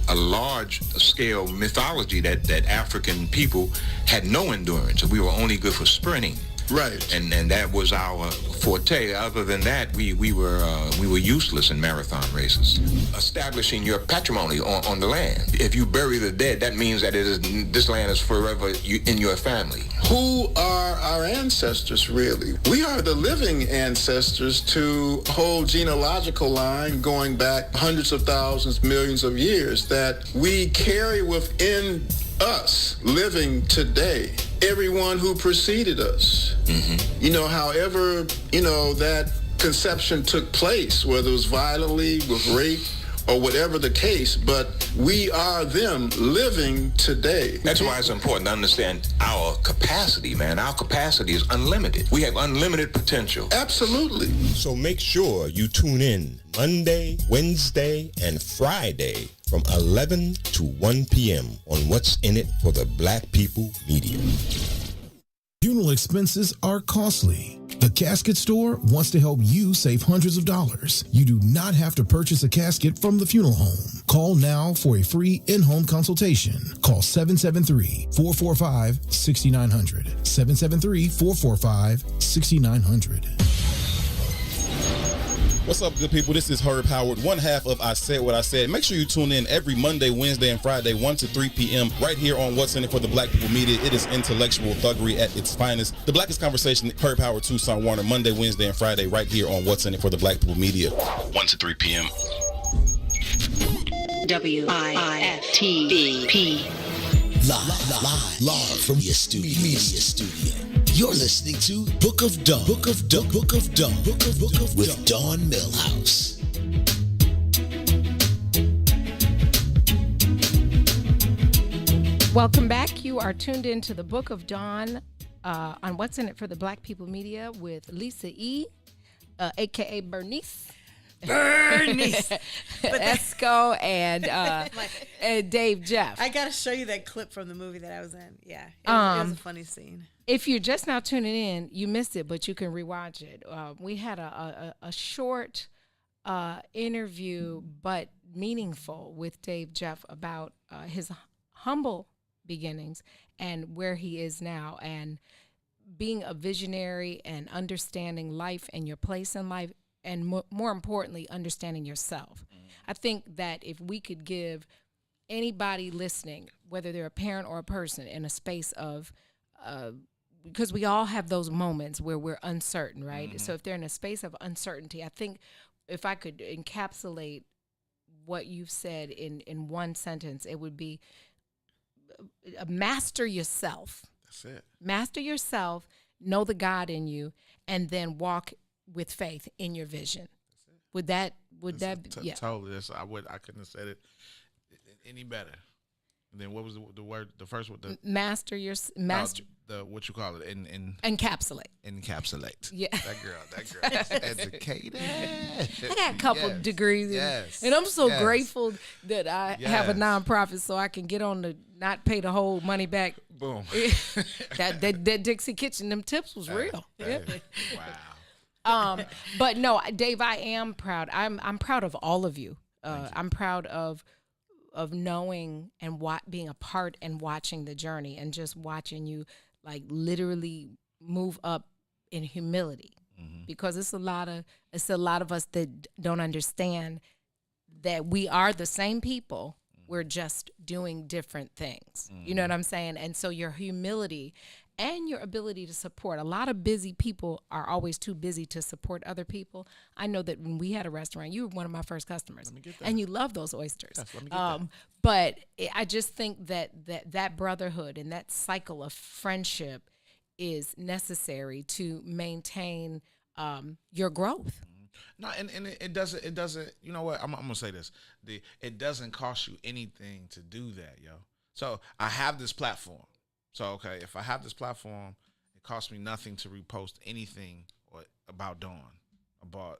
a large-scale mythology that African people had no endurance. We were only good for sprinting. Right. And that was our forte. Other than that, we were useless in marathon races. Establishing your patrimony on the land. If you bury the dead, that means that this land is forever in your family. Who are our ancestors, really? We are the living ancestors to a whole genealogical line going back hundreds of thousands, millions of years that we carry within us living today. Everyone who preceded us. However, that conception took place, whether it was violently, with rape, or whatever the case, but we are them living today. That's why it's important to understand our capacity, man. Our capacity is unlimited. We have unlimited potential. Absolutely. So make sure you tune in Monday, Wednesday, and Friday from 11 to 1 p.m. on What's in It for the Black People Media. Funeral expenses are costly. The Casket Store wants to help you save hundreds of dollars. You do not have to purchase a casket from the funeral home. Call now for a free in-home consultation. Call 773-445-6900. 773-445-6900. What's up, good people? This is Herb Howard, one half of I Said What I Said. Make sure you tune in every Monday, Wednesday, and Friday, 1 to 3 p.m. right here on What's in It for the Black People Media. It is intellectual thuggery at its finest. The Blackest Conversation, Herb Howard, Tucson Warner, Monday, Wednesday, and Friday right here on What's in It for the Black People Media. 1 to 3 p.m. WIFT Live from your media studio. You're listening to Book of Dawn. Book of Dawn with Dawn Millhouse. Welcome back. You are tuned into the Book of Dawn on What's in It for the Black People Media with Lisa E., a.k.a. Bernice. Esco and Dave Jeff. I gotta show you that clip from the movie that I was in. Yeah, it was a funny scene. If you're just now tuning in, you missed it, but you can rewatch it. We had a short interview, but meaningful, with Dave Jeff about his humble beginnings and where he is now, and being a visionary and understanding life and your place in life, and more importantly, understanding yourself. I think that if we could give anybody listening, whether they're a parent or a person, in a space of, because we all have those moments where we're uncertain, right? So if they're in a space of uncertainty, I think if I could encapsulate what you've said in one sentence, it would be master yourself. That's it. Master yourself, know the God in you, and then walk with faith in your vision. Would that yeah. Totally. I couldn't have said it any better. And then what was the word? The first one? Master your master. The what you call it? Encapsulate. Encapsulate. Yeah. That girl is educated. I got a couple degrees. Yes. And I'm so grateful that I have a nonprofit so I can get on the not pay the whole money back. Boom. that Dixie Kitchen, them tips was real. Wow. But no, Dave, I am proud. I'm proud of all of you. I'm proud of knowing and being a part and watching the journey and just watching you like literally move up in humility, because it's a lot of us that don't understand that we are the same people. We're just doing different things. You know what I'm saying? And so your humility and your ability to support. A lot of busy people are always too busy to support other people. I know that when we had a restaurant, you were one of my first customers, and you love those oysters. Yes, let me get that. But I just think that brotherhood and that cycle of friendship is necessary to maintain your growth. No, and it doesn't. You know what? I'm gonna say this. It doesn't cost you anything to do that, yo. So I have this platform. So, okay, if I have this platform, it costs me nothing to repost anything about Dawn, about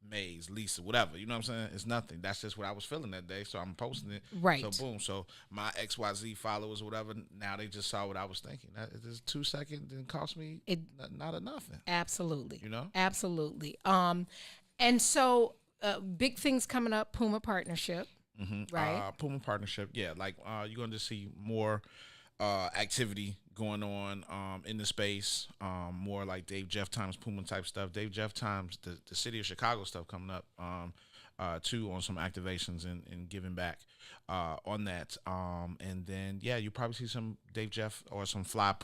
Maze, Lisa, whatever. You know what I'm saying? It's nothing. That's just what I was feeling that day, so I'm posting it. Right. So, boom. So, my XYZ followers, whatever, now they just saw what I was thinking. That is 2 seconds, didn't cost me not a nothing. Absolutely. You know? Absolutely. And so, big things coming up, Puma partnership, right? Puma partnership, yeah. Like, you're going to see more activity going on in the space, more like Dave Jeff Times Puma type stuff. Dave Jeff Times, the city of Chicago stuff coming up too, on some activations and giving back on that. And then you probably see some Dave Jeff or some Fly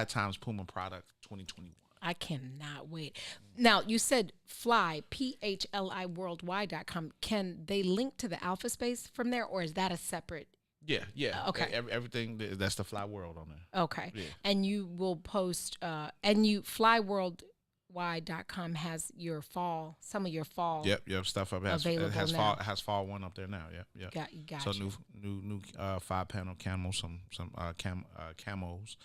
Times Puma product 2021. I cannot wait. Now, you said Fly, PHLI worldwide.com. Can they link to the Alpha Space from there, or is that a separate? Yeah. Okay. Everything that's the Fly World on there. Okay. Yeah. And you will post, flyworldwide.com has some of your fall. Yep. Stuff up available now. It has fall one up there now. Yep. Got so you. new 5-panel camos, some camos,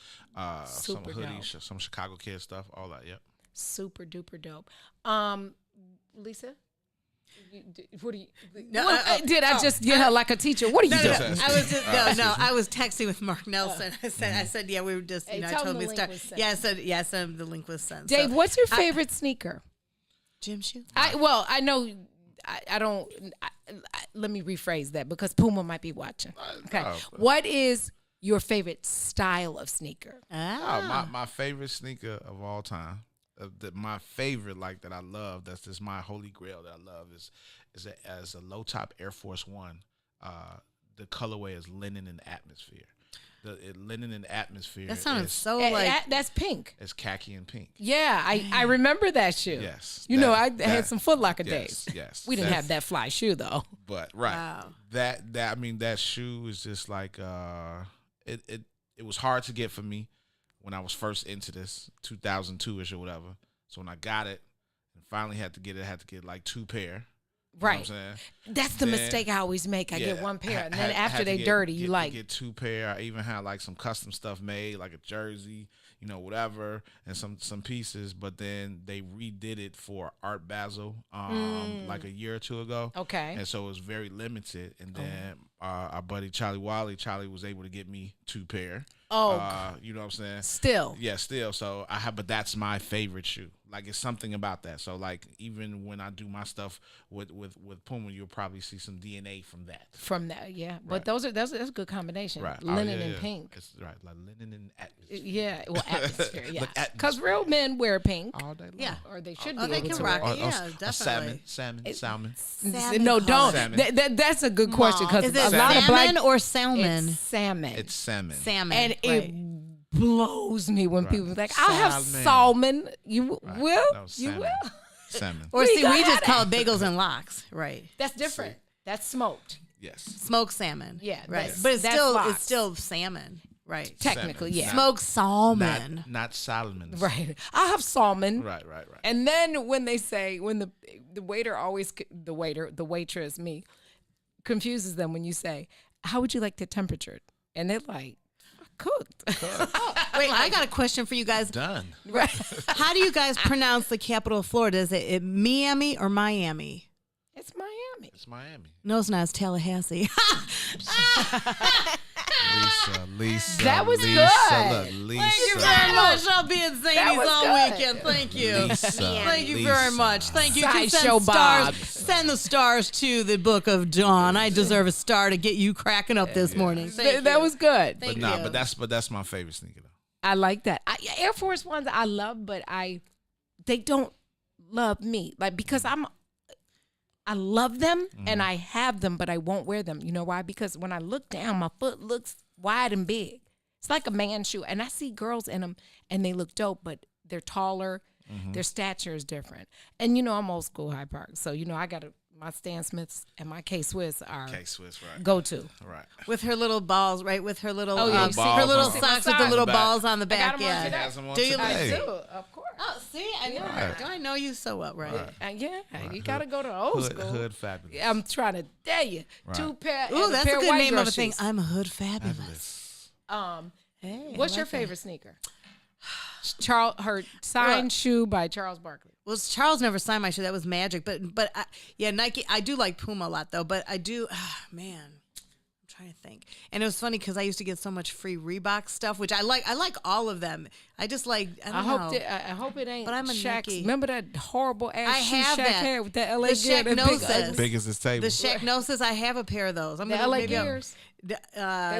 some hoodies, some Chicago Kid stuff, all that. Yep. Super duper dope. Lisa. What do you? I just get her like a teacher? What are you doing? I was texting with Mark Nelson. I said, we were just. Hey, I told me to start. I said the link was sent. Dave, what's your favorite sneaker? Gym shoe. I know. I don't. Let me rephrase that because Puma might be watching. Okay, what is your favorite style of sneaker? My favorite sneaker of all time. My favorite, like that I love, that's just my holy grail that I love is a low top Air Force One. The colorway is Linen and Atmosphere. Linen and Atmosphere. That sounds that's pink. It's khaki and pink. Yeah, I remember that shoe. Yes. I had some Foot Locker days. Yes. We didn't have that fly shoe though. But wow. That shoe is just like it was hard to get for me when I was first into this, 2002-ish or whatever. So when I got it and finally had to get like 2 pair. Right. Know what I'm saying? That's the mistake I always make. I get 1 pair, and then after they dirty, you like. Get 2 pair. I even had like some custom stuff made, like a jersey, whatever, and some pieces. But then they redid it for Art Basel like a year or 2 ago. Okay. And so it was very limited. And then our buddy Charlie was able to get me 2 pair. Oh. You know what I'm saying? Still. Yeah, still. So but that's my favorite shoe. Like it's something about that. So like even when I do my stuff with Puma, you'll probably see some DNA from that. From that, yeah. But Right. that's a good combination. Right. Linen yeah, and yeah. pink. It's right, like linen and atmosphere. Yeah, well, atmosphere, yeah. Look, Because real men wear pink. All day long. Yeah. Or they should Oh, be they able can to rock wear it. Yeah, definitely. Salmon. No, color. don't. Salmon. That's a good question because Is a it lot of salmon black or salmon? It's salmon. It's salmon. Salmon. And right. it blows me when Right. people are like, "I'll have Salmon. salmon." You Right. will. No, You salmon. will. Salmon. Or We see, gotta we just have call it that. bagels and lox, right? That's different. That's smoked. Yes. Smoked salmon. Yeah, right. that's- But it's that's still lox. salmon, right? Technically, Salmon. yeah. Smoked salmon. Not salmon. Right. I'll have salmon. Right. And then when they say, when the waiter always, the waitress, me, confuses them when you say, "How would you like the temperature?" And they're like, "Cooked." Wait, I got a question for you guys. Done. Right. How do you guys pronounce the capital of Florida? Is it Miami or Miami? It's Miami. It's Miami. No, it's not. It's Tallahassee. Lisa. That was Lisa, good. Look, Lisa. Thank you very much. I'll be in That Zanies was all good. weekend. Thank you. Lisa. Thank you very much. Thank you. You can Sideshow send stars. Bob. Send the stars to the Book of Dawn. I deserve a star to get you cracking up this morning. Thank That you. was good. Thank But you. but that's my favorite sneaker though. I like that. Air Force Ones I love, but they don't love me. Like because I love them and I have them, but I won't wear them. You know why? Because when I look down, my foot looks wide and big. It's like a man's shoe, and I see girls in them, and they look dope, but they're taller. Their stature is different. And you know, I'm old school High Park, so you know I got my Stan Smiths and my K Swiss are K-Swiss, right. go to. Right. With her little balls, right? With her little, Oh, yeah, you see- her little balls on- socks with on the little the back. balls on the I back. got 'em on Yeah. today. Has them on Do you today. I do, of course. Oh, see, I know. Right. Do I know you so well, right? Yeah, you gotta go to old school. Hood fabulous. I'm trying to tell you, Right. 2 pair. Ooh, and that's pair a good white name girl of a thing. shoes. I'm a hood fabulous. Hey, What's I your like that. favorite sneaker? Her signed shoe by Charles Barkley. Well, Charles never signed my shoe. That was magic. But yeah, Nike. I do like Puma a lot though. But I do, man. I'm trying to think. And it was funny because I used to get so much free Reebok stuff, which I like. I like all of them. I just like. I don't know. I hope it ain't. But I'm a Shaq's. Nike. Remember that horrible ass I shoe have Shaq that. had with that LA The gear, Shaq that big Gnosis. ugly- Big as this table. The Shaqnosis. I have a pair of those. I'm The gonna LA maybe I'm- Gears. No,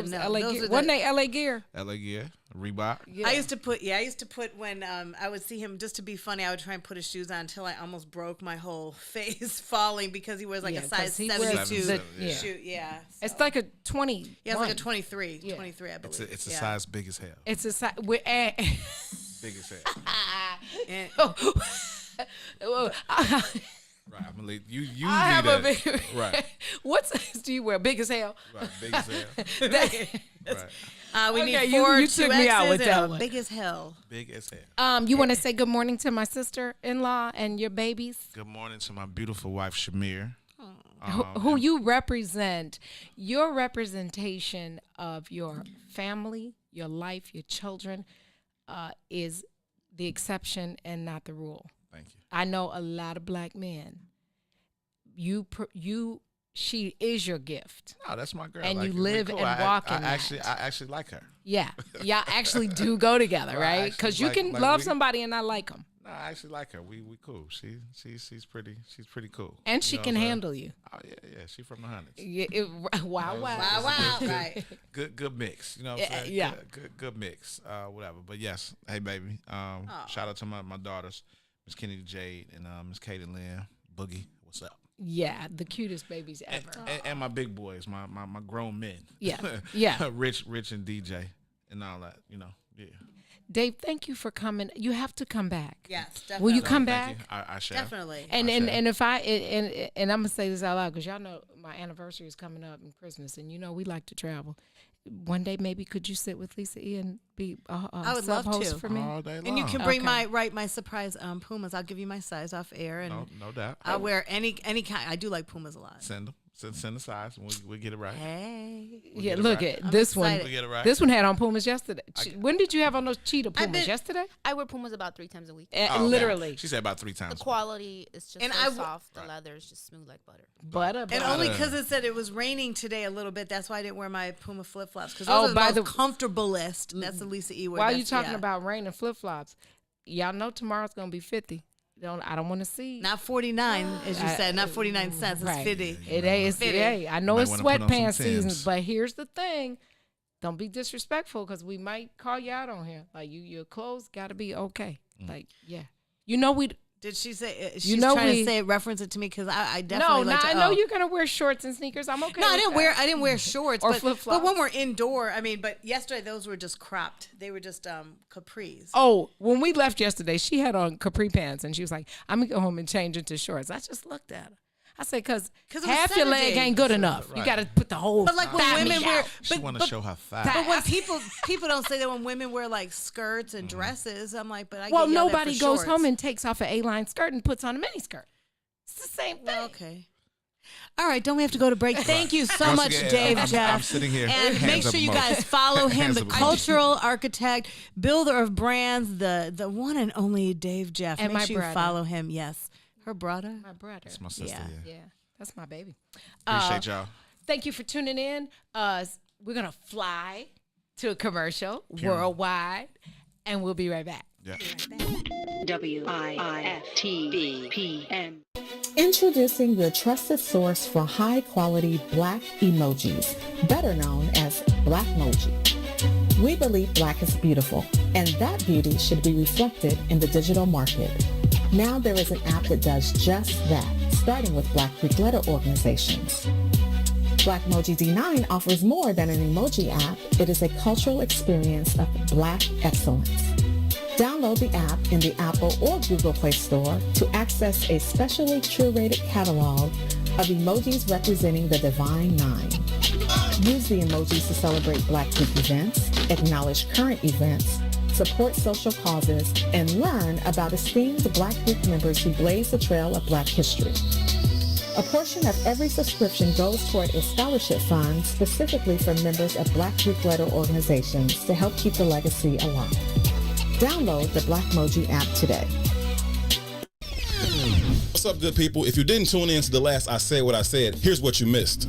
was LA those gear. are Wasn't the- they LA gear? LA Gear, Reebok. Yeah. I used to put when I would see him just to be funny. I would try and put his shoes on until I almost broke my whole face falling because he wears like Yeah, a size 'cause he wears 72 the- yeah. shoe. Yeah, It's like a 20. yeah, it's like a 23, Yeah. 23, I believe. It's a Yeah. size big as hell. It's a size. Big as hell. And- Right. I'm gonna leave you. You I have need a that. big. Right. What size do you wear? Big as hell. Right. Big as hell. That- we Okay, need you- 4 you took me out 2Xs with and that a one. big as hell. Big as hell. You want to say good morning to my sister-in-law and your babies? Good morning to my beautiful wife Shamir. Who you represent, your representation of your family, your life, your children, is the exception and not the rule. Thank you. I know a lot of black men. She is your gift. No, that's my girl. And Like, you we live cool. and walk in I that. actually like her. Yeah, y'all actually do go together, Well, I right? actually Because you like- can like love we- somebody and not like them, No, I actually like her. We cool. She's pretty cool. and she You know can what I'm saying? handle you. Oh yeah. She from the hundreds. Yeah, wow, wow. Wow, right. Good mix. You know what I'm saying? Yeah. Good mix. Whatever. But yes, hey baby. Shout out to my daughters, Miss Kennedy Jade and Miss Katie Lynn. Boogie, what's up? Yeah, the cutest babies ever. And my big boys, my grown men. Yeah, yeah. Rich and DJ and all that. You know. Yeah. Dave, thank you for coming. You have to come back. Yes, definitely. Will you come Thank back? you. I shall. Definitely. And I and, shall. and if and I'm gonna say this out loud because y'all know my anniversary is coming up and Christmas, and you know we like to travel. One day maybe could you sit with Lisa E and be I would love sub-host to. for me? All day long. And you can bring Okay. my surprise Pumas. I'll give you my size off air, and No doubt. I'll wear any kind. I do like Pumas a lot. Send them. Send the size. and We'll get it right. Hey, We'll Yeah, get it look right. at I'm this one. excited. We'll get it right. This one had on Pumas yesterday. When did you have on those cheetah Pumas? been- Yesterday? I wear Pumas about 3 times a week. Oh, okay. Literally. She said about 3 times. The quality is just And so I w- soft. The leather is just smooth like butter. Butter. and only because it said it was raining today a little bit. That's why I didn't wear my Puma flip flops because Oh, those are the by most the- comfortablest. That's the Lisa E. wear. While you That's- talking yeah. about rain and flip flops, y'all know tomorrow's gonna be 50. I don't want to see. Not 49, as you said. Not 49 cents. It's Right. 50. It is. Hey, I know Might it's wanna put on some sweatpants season, Timbs. but here's the thing: don't be disrespectful because we might call you out on here. Like your clothes got to be okay. Like we. Did she say? She's You know trying we- to say reference it to me because I definitely like to. I know you're gonna wear shorts and sneakers. I'm okay. No, I with didn't that. wear. I didn't wear shorts Or but, flip-flops. But when we're indoor, I mean, but yesterday those were just cropped. They were just capris. Oh, when we left yesterday, she had on capri pants, and she was like, "I'm gonna go home and change into shorts." I just looked at her. I said, "Cause it was half your leg Saturday. ain't good enough. You Right. got to put the whole." But like when thigh women meat wear, out. She want to show her thigh. but when people don't say that when women wear like skirts and dresses, I'm like, but I Well, get yelled at nobody for goes shorts. home and takes off an A-line skirt and puts on a mini skirt. It's the same thing. Well, okay. All right, don't we have to go to break? Thank you so Once much, again, Dave I'm Jeff. sitting here, And hands make up sure you emoji. guys follow him, Hands the up emoji. cultural architect, builder of brands, the one and only Dave Jeff. And make my sure you brother. follow him. Yes, her brother. My brother. It's my sister. Yeah. Yeah. That's my baby. Appreciate y'all. Thank you for tuning in. We're gonna fly to a commercial worldwide, and we'll be right back. Yeah. WIIFTV PM. Introducing your trusted source for high-quality Black emojis, better known as Blackmoji. We believe Black is beautiful, and that beauty should be reflected in the digital market. Now there is an app that does just that, starting with Black Greek letter organizations. Blackmoji D9 offers more than an emoji app. It is a cultural experience of Black excellence. Download the app in the Apple or Google Play Store to access a specially curated catalog of emojis representing the Divine Nine. Use the emojis to celebrate Black Greek events, acknowledge current events, support social causes, and learn about esteemed Black Greek members who blaze the trail of Black history. A portion of every subscription goes toward a scholarship fund specifically for members of Black Greek letter organizations to help keep the legacy alive. Download the Blackmoji app today. What's up, good people? If you didn't tune in to the last I Said What I Said, here's what you missed.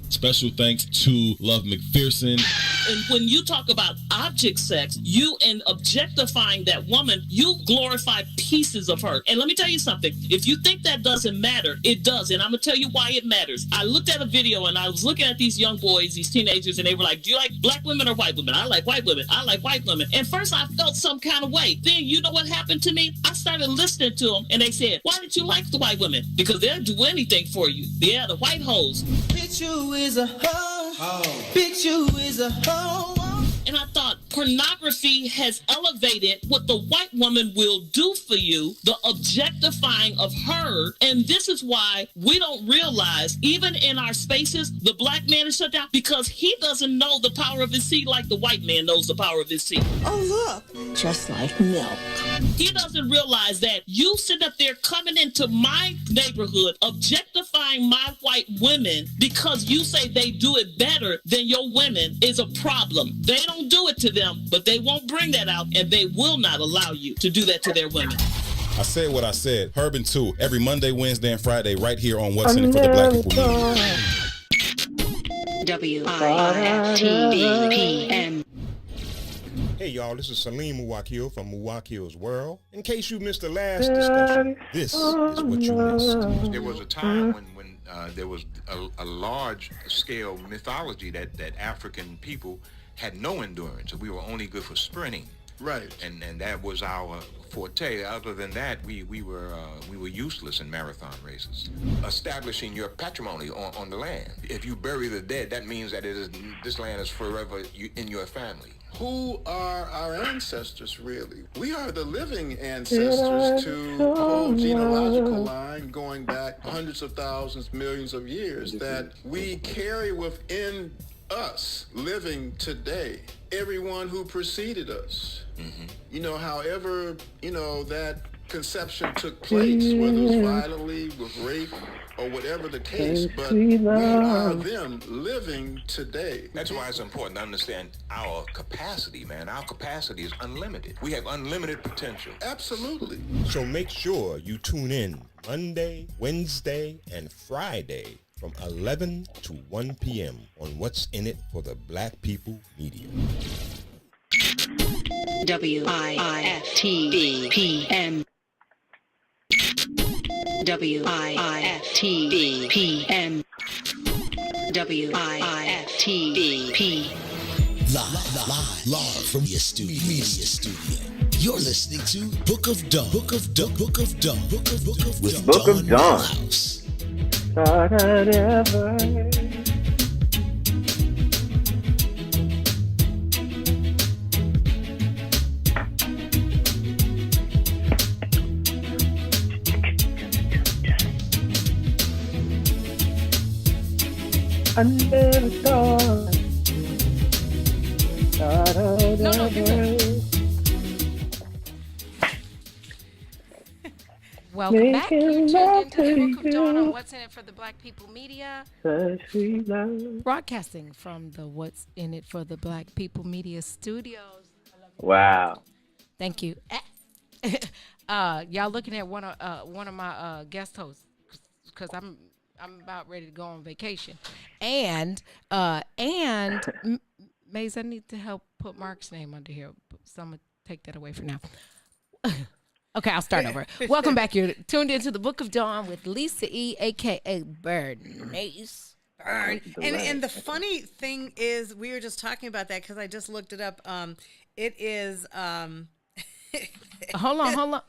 Special thanks to Love McPherson. And when you talk about object sex, you and objectifying that woman, you glorify pieces of her. And let me tell you something. If you think that doesn't matter, it does. And I'm going to tell you why it matters. I looked at a video and I was looking at these young boys, these teenagers, and they were like, do you like black women or white women? I like white women. I like white women. And first I felt some kind of way. Then you know what happened to me? I started listening to them and they said, why did you like the white women? Because they'll do anything for you. Yeah, the white hoes. Bitch, you is a hoe. Bitch, you is a hoe. And I thought pornography has elevated what the white woman will do for you, the objectifying of her. And this is why we don't realize, even in our spaces, the black man is shut down because he doesn't know the power of his seed like the white man knows the power of his seed. Oh, look. Just like milk. He doesn't realize that you sit up there coming into my neighborhood, objectifying my white women because you say they do it better than your women is a problem. They don't do it to them, but they won't bring that out, and they will not allow you to do that to their women. I said what I said. Herb 2 every Monday, Wednesday, and Friday right here on What's in It for the Black People Media. WIIFTV PM. Hey y'all, this is Salim Muwakil from Muwakil's World. In case you missed the last discussion, this is what you missed. There was a time when there was a large scale mythology that African people had no endurance. We were only good for sprinting. Right. And that was our forte. Other than that, we were useless in marathon races. Establishing your patrimony on the land. If you bury the dead, that means that this land is forever in your family. Who are our ancestors, really? We are the living ancestors to a whole genealogical line going back hundreds of thousands, millions of years that we carry within us living today. Everyone who preceded us. Mm-hmm. You know, however, that conception took place, whether it was violently, with rape, or whatever the case, but we are them living today. That's why it's important to understand our capacity, man. Our capacity is unlimited. We have unlimited potential. Absolutely. So make sure you tune in Monday, Wednesday, and Friday from 11 to 1 p.m. on What's in It for the Black People Media. WIFTBPM. WIFTBPM. WIFTBP. Live from your media studio. You're listening to Book of Dawn. Book of Dawn. Book of Dawn. Book of Dawn. With Book of Dawn. Millhouse. I never thought. No, you're good. Welcome back. You tuned into the Book of Dawn on What's in It for the Black People Media. Broadcasting from the What's in It for the Black People Media studios. Wow. Thank you. Y'all looking at one of my guest hosts because I'm about ready to go on vacation, and Maze, I need to help put Mark's name under here, so I'm gonna take that away for now. Okay, I'll start over. Welcome back. You're tuned into the Book of Dawn with Lisa E, aka Bernice. And the funny thing is, we were just talking about that because I just looked it up. It is. Hold on.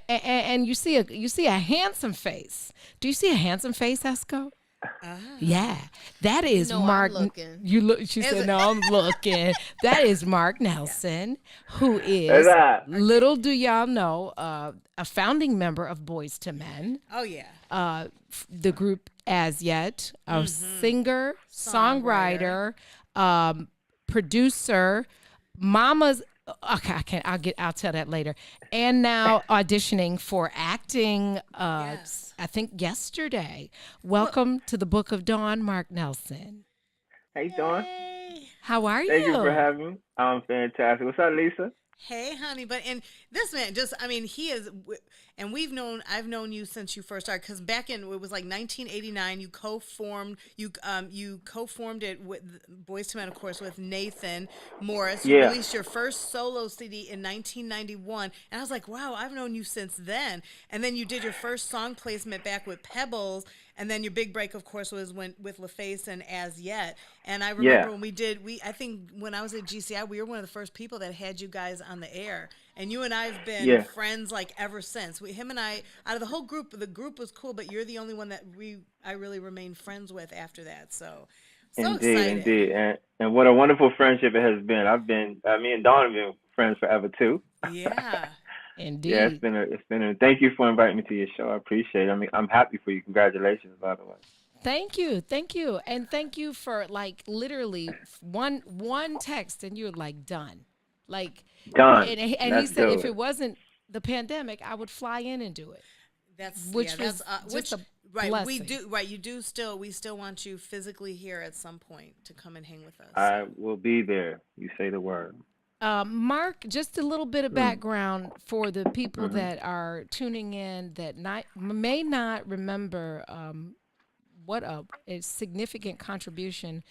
And you see a handsome face. Do you see a handsome face, Esco? Yeah, that is Mark. I'm looking. You look. She said, "No, I'm looking." That is Mark Nelson, who is, little do y'all know, a founding member of Boys to Men. Oh yeah. The group As Yet, a singer, songwriter, producer, mama's. Okay, I'll tell that later. And now auditioning for acting. Yes. I think yesterday. Welcome to the Book of Dawn, Mark Nelson. How you doing? How are you? Thank you for having me. I'm fantastic. What's up, Lisa? Hey, honey, and this man he is, and I've known you since you first started, because back in, it was like 1989, you co-formed it with Boys to Men, of course, with Nathan Morris. You released your first solo CD in 1991, and I was like, wow, I've known you since then. And then you did your first song placement back with Pebbles, and then your big break, of course, was with LaFace and As Yet. And I remember I think when I was at GCI, we were one of the first people that had you guys on the air. And you and I have been friends like ever since. Him and I, out of the whole group, the group was cool, but you're the only one that I really remained friends with after that. So excited. Indeed. And what a wonderful friendship it has been. Me and Dawn have been friends forever too. Yeah. Indeed. Yeah, it's been. Thank you for inviting me to your show. I appreciate it. I mean, I'm happy for you. Congratulations, by the way. Thank you, and thank you for literally one text, and you're done, done. And he said if it wasn't the pandemic, I would fly in and do it. We still want you physically here at some point to come and hang with us. I will be there. You say the word. Mark, just a little bit of background for the people that are tuning in that may not remember what a significant contribution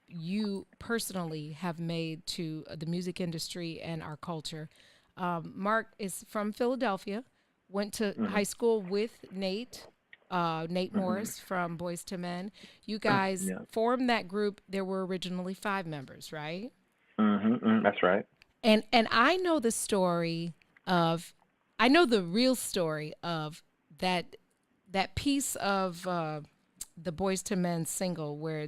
you personally have made to the music industry and our culture. Mark is from Philadelphia, went to high school with Nate Morris from Boys to Men. You guys formed that group. There were originally 5 members, right? That's right. And I know the real story of that piece of the Boys to Men single where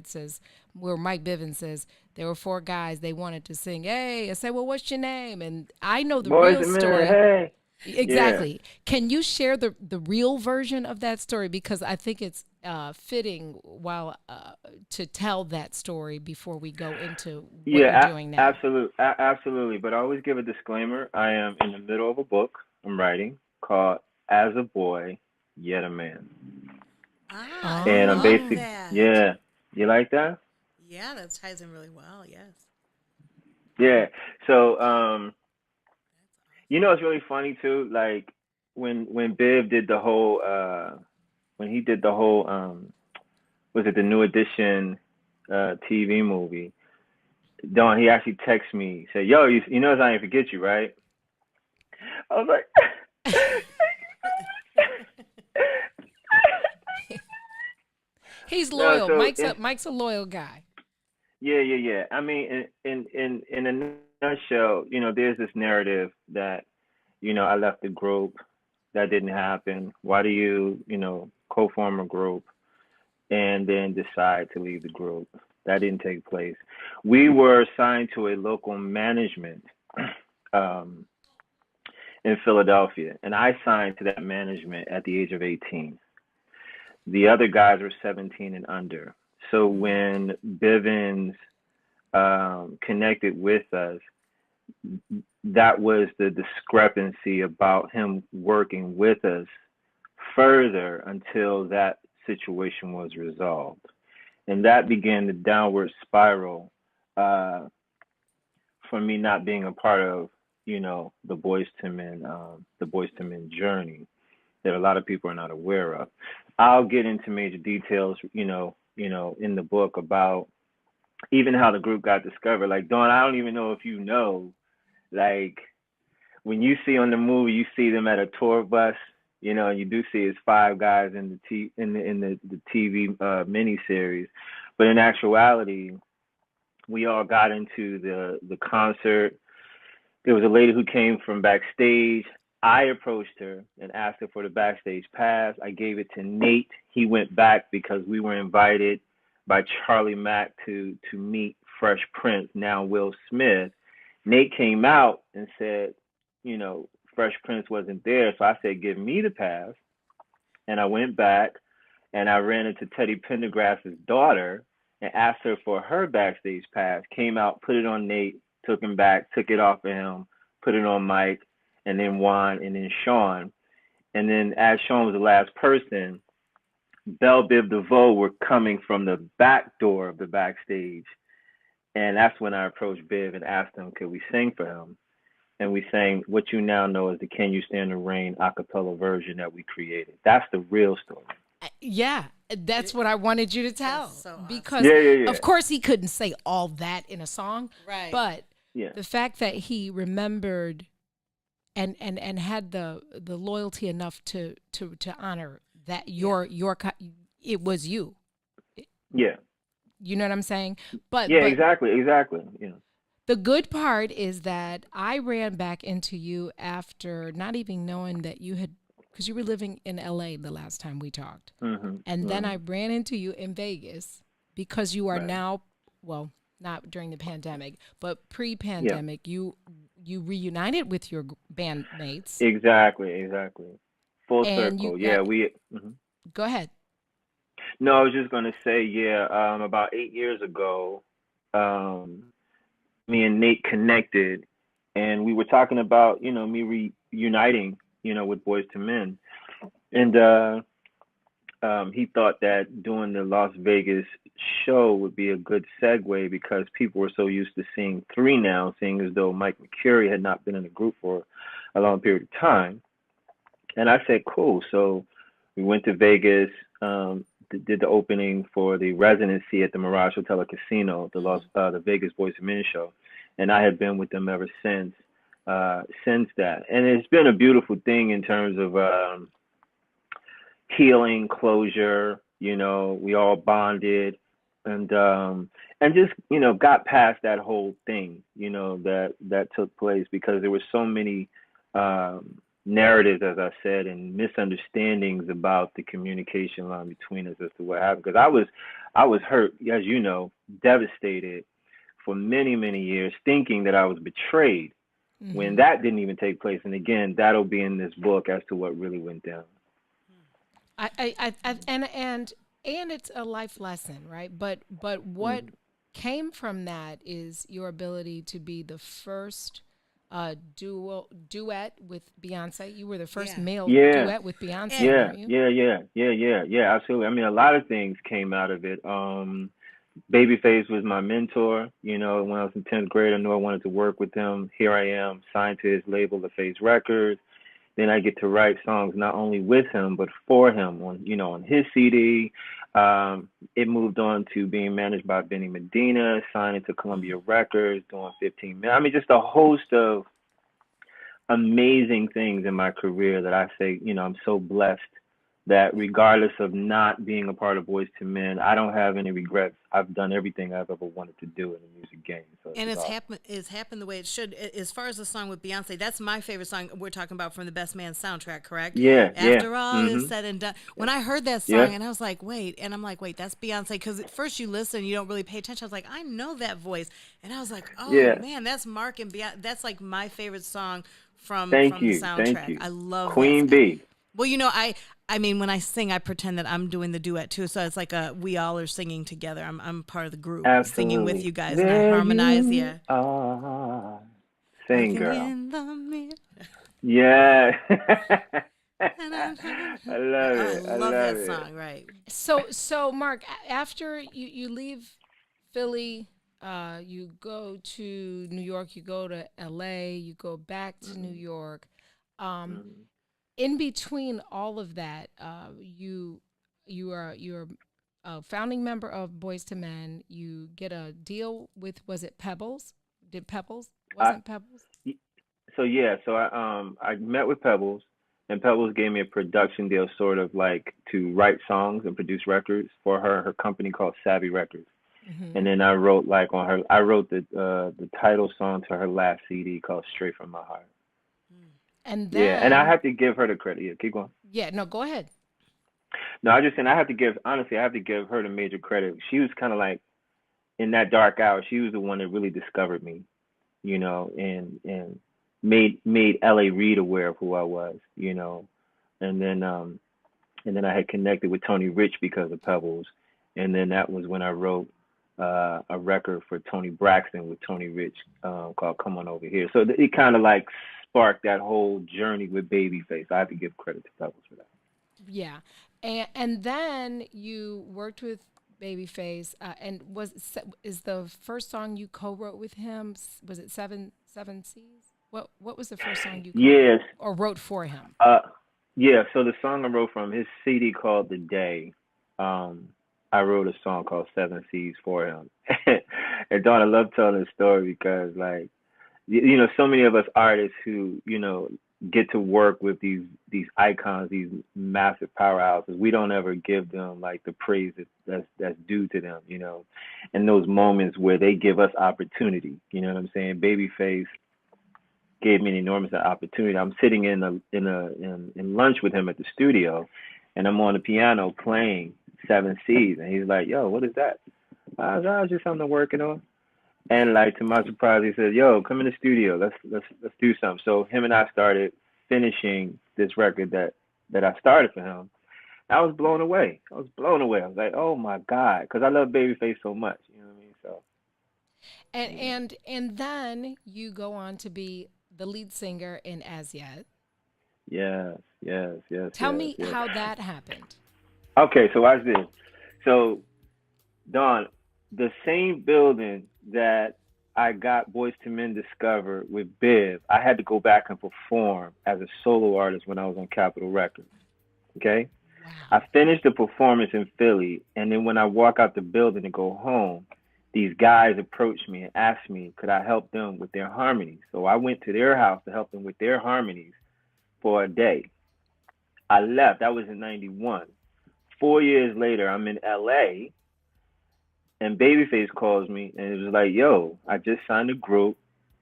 Mike Bivins says there were 4 guys, they wanted to sing, hey, I say, well, what's your name? And I know the Boys real to story. Men, hey. Exactly. Yeah. Can you share the real version of that story? Because I think it's fitting to tell that story before we go into what you're doing now. Absolutely. But I always give a disclaimer. I am in the middle of a book I'm writing called As a Boy, Yet a Man. And I'm basically, you like that? Yeah, that ties in really well, yes. Yeah. So, it's really funny too, like when Biv did the whole, was it the New Edition TV movie? Dawn, he actually texted me, said, "Yo, you notice I didn't forget you, right?" I was like, He's no, loyal. so Mike's a loyal guy. yeah. I mean, in a nutshell, there's this narrative that, I left the group. That didn't happen. Why do you, co-form a group and then decide to leave the group? That didn't take place. We were assigned to a local management in Philadelphia, and I signed to that management at the age of 18. The other guys were 17 and under. So when Bivens connected with us, that was the discrepancy about him working with us further until that situation was resolved. And that began the downward spiral for me not being a part of, the Boyz II Men journey that a lot of people are not aware of. I'll get into major details, in the book about even how the group got discovered. Like, Dawn, I don't even know if you know, like, when you see on the movie, you see them at a tour bus, you do see it's 5 guys in the TV miniseries, but in actuality, we all got into the concert. There was a lady who came from backstage. I approached her and asked her for the backstage pass. I gave it to Nate. He went back because we were invited by Charlie Mack to meet Fresh Prince, now Will Smith. Nate came out and said, Fresh Prince wasn't there. So I said, give me the pass. And I went back and I ran into Teddy Pendergrass's daughter and asked her for her backstage pass. Came out, put it on Nate, took him back, took it off of him, put it on Mike, and then Juan, and then Sean. And then as Sean was the last person, Belle Biv DeVoe were coming from the back door of the backstage. And that's when I approached Biv and asked him, could we sing for him? And we sang what you now know as the Can You Stand the Rain a cappella version that we created. That's the real story. Yeah, that's what I wanted you to tell. So awesome. Because, of course, he couldn't say all that in a song. Right. But the fact that he remembered and had the loyalty enough to honor that it was you. Yeah. You know what I'm saying? But exactly. Yeah. The good part is that I ran back into you after not even knowing that you had, because you were living in LA the last time we talked. Mm-hmm. And then I ran into you in Vegas because you are now, well, not during the pandemic, but pre-pandemic, you reunited with your bandmates. Exactly. Full And circle. Go ahead. No, I was just going to say, about 8 years ago, me and Nate connected, and we were talking about, me reuniting, with Boyz II Men. And he thought that doing the Las Vegas show would be a good segue because people were so used to seeing 3 now, seeing as though Mike McCurry had not been in the group for a long period of time. And I said, cool. So we went to Vegas, did the opening for the residency at the Mirage Hotel and Casino, the Vegas Boyz II Men show. And I have been with them ever since that. And it's been a beautiful thing in terms of healing, closure. We all bonded and just, got past that whole thing, that took place because there were so many narratives, as I said, and misunderstandings about the communication line between us as to what happened. Because I was hurt, as you know, devastated for many, many years, thinking that I was betrayed when that didn't even take place. And again, that'll be in this book as to what really went down. And it's a life lesson, right? But what came from that is your ability to be the first duet with Beyonce. You were the first male duet with Beyonce, weren't you? Yeah, absolutely. I mean, a lot of things came out of it. Babyface was my mentor. When I was in 10th grade, I knew I wanted to work with him. Here I am, signed to his label, LaFace Records. then I get to write songs not only with him but for him on his CD. It moved on to being managed by Benny Medina, signing to Columbia Records, doing 15 minutes. I mean, just a host of amazing things in my career that I say, I'm so blessed that regardless of not being a part of Boyz II Men, I don't have any regrets. I've done everything I've ever wanted to do in the music game. So and it's happened the way it should. As far as the song with Beyonce, that's my favorite song we're talking about from the Best Man soundtrack, correct? Yeah. After all is said and done. When I heard that song, and I was like, wait, that's Beyonce. Because at first you listen, you don't really pay attention. I was like, I know that voice. And I was like, oh, man, that's Mark and Beyonce. That's like my favorite song from the soundtrack. Thank you. I love Queen Bee. Well, I mean, when I sing, I pretend that I'm doing the duet too. So it's like we all are singing together. I'm part of the group, singing with you guys, and I harmonize. Yeah. Sing, girl. Yeah. I love it. I love that song. Right. So Mark, after you leave Philly, you go to New York, you go to LA, you go back to New York. In between all of that, you're a founding member of Boyz II Men. You get a deal with, was it Pebbles? Did Pebbles? Wasn't Pebbles? So I met with Pebbles, and Pebbles gave me a production deal, sort of like to write songs and produce records for her company called Savvy Records. Mm-hmm. And then I wrote the title song to her last CD called Straight From My Heart. And then, and I have to give her the credit. Yeah, keep going. Yeah, no, go ahead. No, I just saying I have to give her the major credit. She was kind of like in that dark hour. She was the one that really discovered me, and made L.A. Reid aware of who I was, and then I had connected with Tony Rich because of Pebbles, and then that was when I wrote a record for Tony Braxton with Tony Rich called Come On Over Here. So it kind of like sparked that whole journey with Babyface. I have to give credit to Pebbles for that. Yeah, and then you worked with Babyface, and is the first song you co-wrote with him? Was it Seven Seas? What was the first song you co-wrote or wrote for him? So the song I wrote from his CD called The Day. I wrote a song called Seven Seas for him. And Dawn, I love telling the story because so many of us artists who, get to work with these icons, these massive powerhouses, we don't ever give them like the praise that's due to them, and those moments where they give us opportunity, you know what I'm saying? Babyface gave me an enormous opportunity. I'm sitting in lunch with him at the studio, and I'm on the piano playing Seven Seas, and he's like, "Yo, what is that?" I was just something I'm working on. And to my surprise, he said, "Yo, come in the studio. Let's do something." So him and I started finishing this record that I started for him. I was blown away. I was like, "Oh my God," because I love Babyface so much. You know what I mean? So. And then you go on to be the lead singer in As Yet. Yes. Tell me how that happened. Okay, so watch this. So, Dawn, the same building that I got Boyz II Men discovered with Biv, I had to go back and perform as a solo artist when I was on Capitol Records. Okay? Wow. I finished the performance in Philly, and then when I walk out the building to go home, these guys approached me and asked me, could I help them with their harmonies? So I went to their house to help them with their harmonies for a day. I left. That was in 91. 4 years later, I'm in LA, and Babyface calls me, and it was like, "Yo, I just signed a group.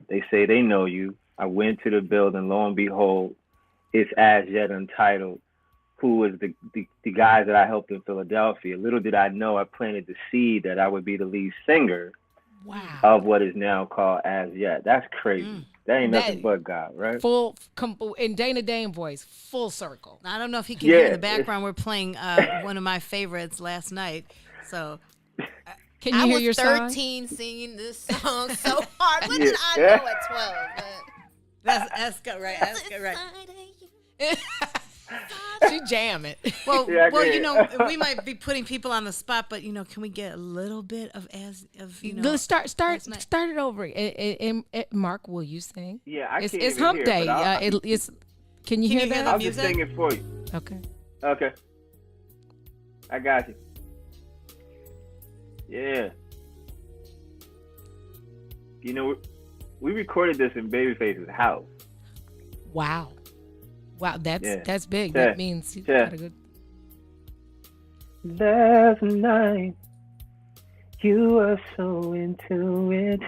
They say they know you." I went to the building. Lo and behold, it's As Yet Untitled, who was the guys that I helped in Philadelphia. Little did I know, I planted the seed that I would be the lead singer of what is now called As Yet. That's crazy. That ain't nothing but God, right? In Dana Dane voice, full circle. I don't know if he can hear in the background. We're playing one of my favorites last night. So, can you hear your song? I was 13 singing this song so hard. What did I know at 12? That's good, right? That's good, right? She jam it. Well, we might be putting people on the spot, but can we get a little bit of Let's start it over. Mark, will you sing? Yeah, I it's can't hump day. Can you hear that? I'll just sing it for you. Okay. Okay. I got you. Yeah. You know, we recorded this in Babyface's house. Wow. Wow, that's big. Yeah. That means you got a good. Last night, you were so into it.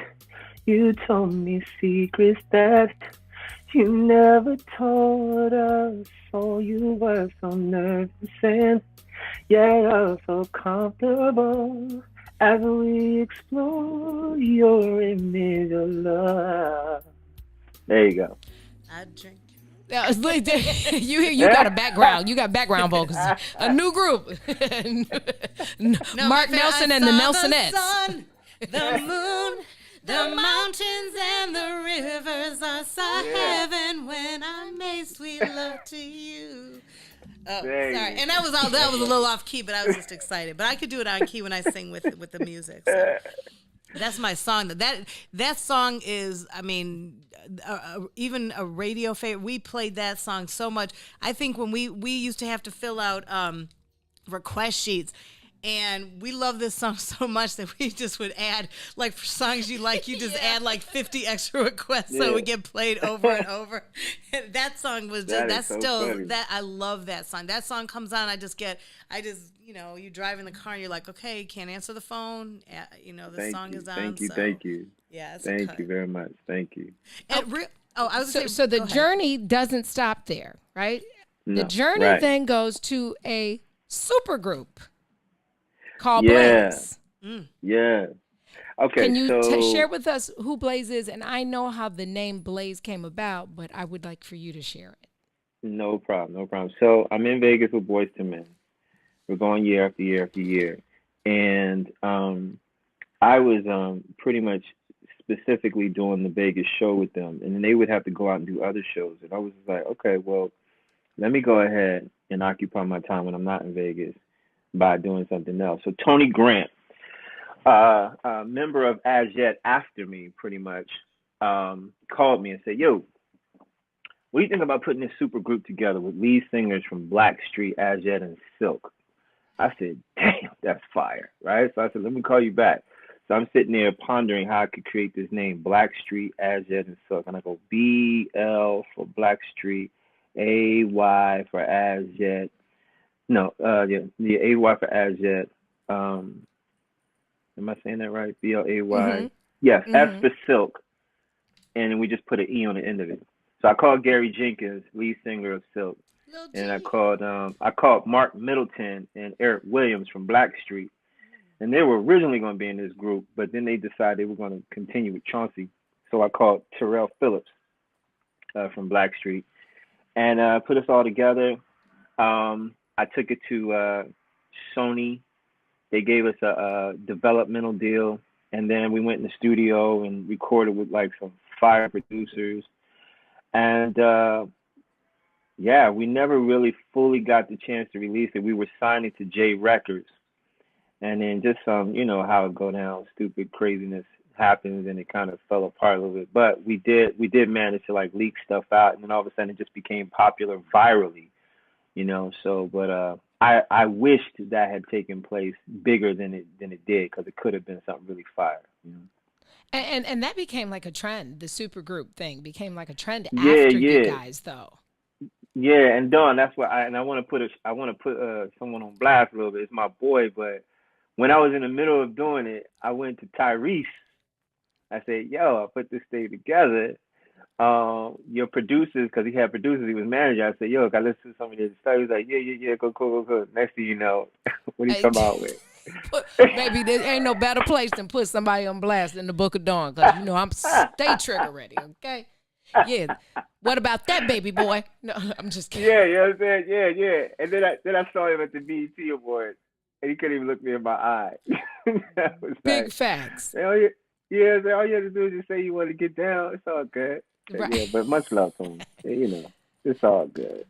You told me secrets that you never told us. So you were so nervous and yeah, so comfortable as we explore your image of love. There you go. I drink. You got a background. You got background vocals. A new group. Mark Nelson and the Nelsonettes. The sun, the moon, the mountains and the rivers. I saw heaven when I made sweet love to you. Oh, sorry. And that was a little off key, but I was just excited. But I could do it on key when I sing with the music. So. That's my song. That song is, I mean, even a radio favorite. We played that song so much. I think when we used to have to fill out request sheets, and we love this song so much that we just would add, like, for songs you like, you just add like 50 extra requests so it would get played over and over. And that song was just, I love that song. That song comes on, you know, you drive in the car and you're like, okay, can't answer the phone. You know, the song is on. Thank you. Yeah, thank you very much. Thank you. So the journey doesn't stop there, right? No, the journey then goes to a super group called Yeah. Blaze. Yeah. Okay. Can you so, share with us who Blaze is? And I know how the name Blaze came about, but I would like for you to share it. No problem. So I'm in Vegas with Boyz II Men. We're going year after year after year. And I was pretty much specifically doing the Vegas show with them. And then they would have to go out and do other shows. And I was just like, okay, well, let me go ahead and occupy my time when I'm not in Vegas by doing something else. So Tony Grant, a member of As Yet after me, pretty much, called me and said, yo, what do you think about putting this super group together with lead singers from Blackstreet, As Yet, and Silk? I said, damn, that's fire, right? So I said, let me call you back. So I'm sitting there pondering how I could create this name, Blackstreet, As Yet, and Silk. And I go, BL for Blackstreet, AY for As Yet. No, the AY for As Yet. Am I saying that right? BLAY? Mm-hmm. Yes, S for Silk. And then we just put an E on the end of it. So I called Gary Jenkins, lead singer of Silk. And I called Mark Middleton and Eric Williams from Blackstreet. And they were originally going to be in this group, but then they decided they were going to continue with Chauncey. So I called Terrell Phillips from Blackstreet and put us all together. I took it to Sony. They gave us a developmental deal. And then we went in the studio and recorded with like some fire producers. And we never really fully got the chance to release it. We were signing to J Records. And then just some, you know, how it go down, stupid craziness happens and it kind of fell apart a little bit. But we did manage to like leak stuff out, and then all of a sudden it just became popular virally, you know. So, but I wished that had taken place bigger than it did, because it could have been something really fire, you know. And that became like a trend. The super group thing became like a trend after you guys, though. Yeah, and Dawn, that's what I want to put someone on blast a little bit. It's my boy, but when I was in the middle of doing it, I went to Tyrese. I said, "Yo, I put this thing together. Your producers, because he had producers, he was manager. I said, "Yo, I listen to some of this stuff." He's like, "Yeah, go, cool." Next thing you know, what do you come out with? Baby, there ain't no better place than put somebody on blast than the Book of Dawn, because you know I'm stay trigger ready. Okay. Yeah. What about that, baby boy? No, I'm just kidding. Yeah, you know what I'm saying? Yeah. And then I saw him at the BET Awards, and he couldn't even look me in my eye. Big facts. All you had to do is just say you want to get down. It's all good. Right. Yeah, but much love to him. You know, it's all good.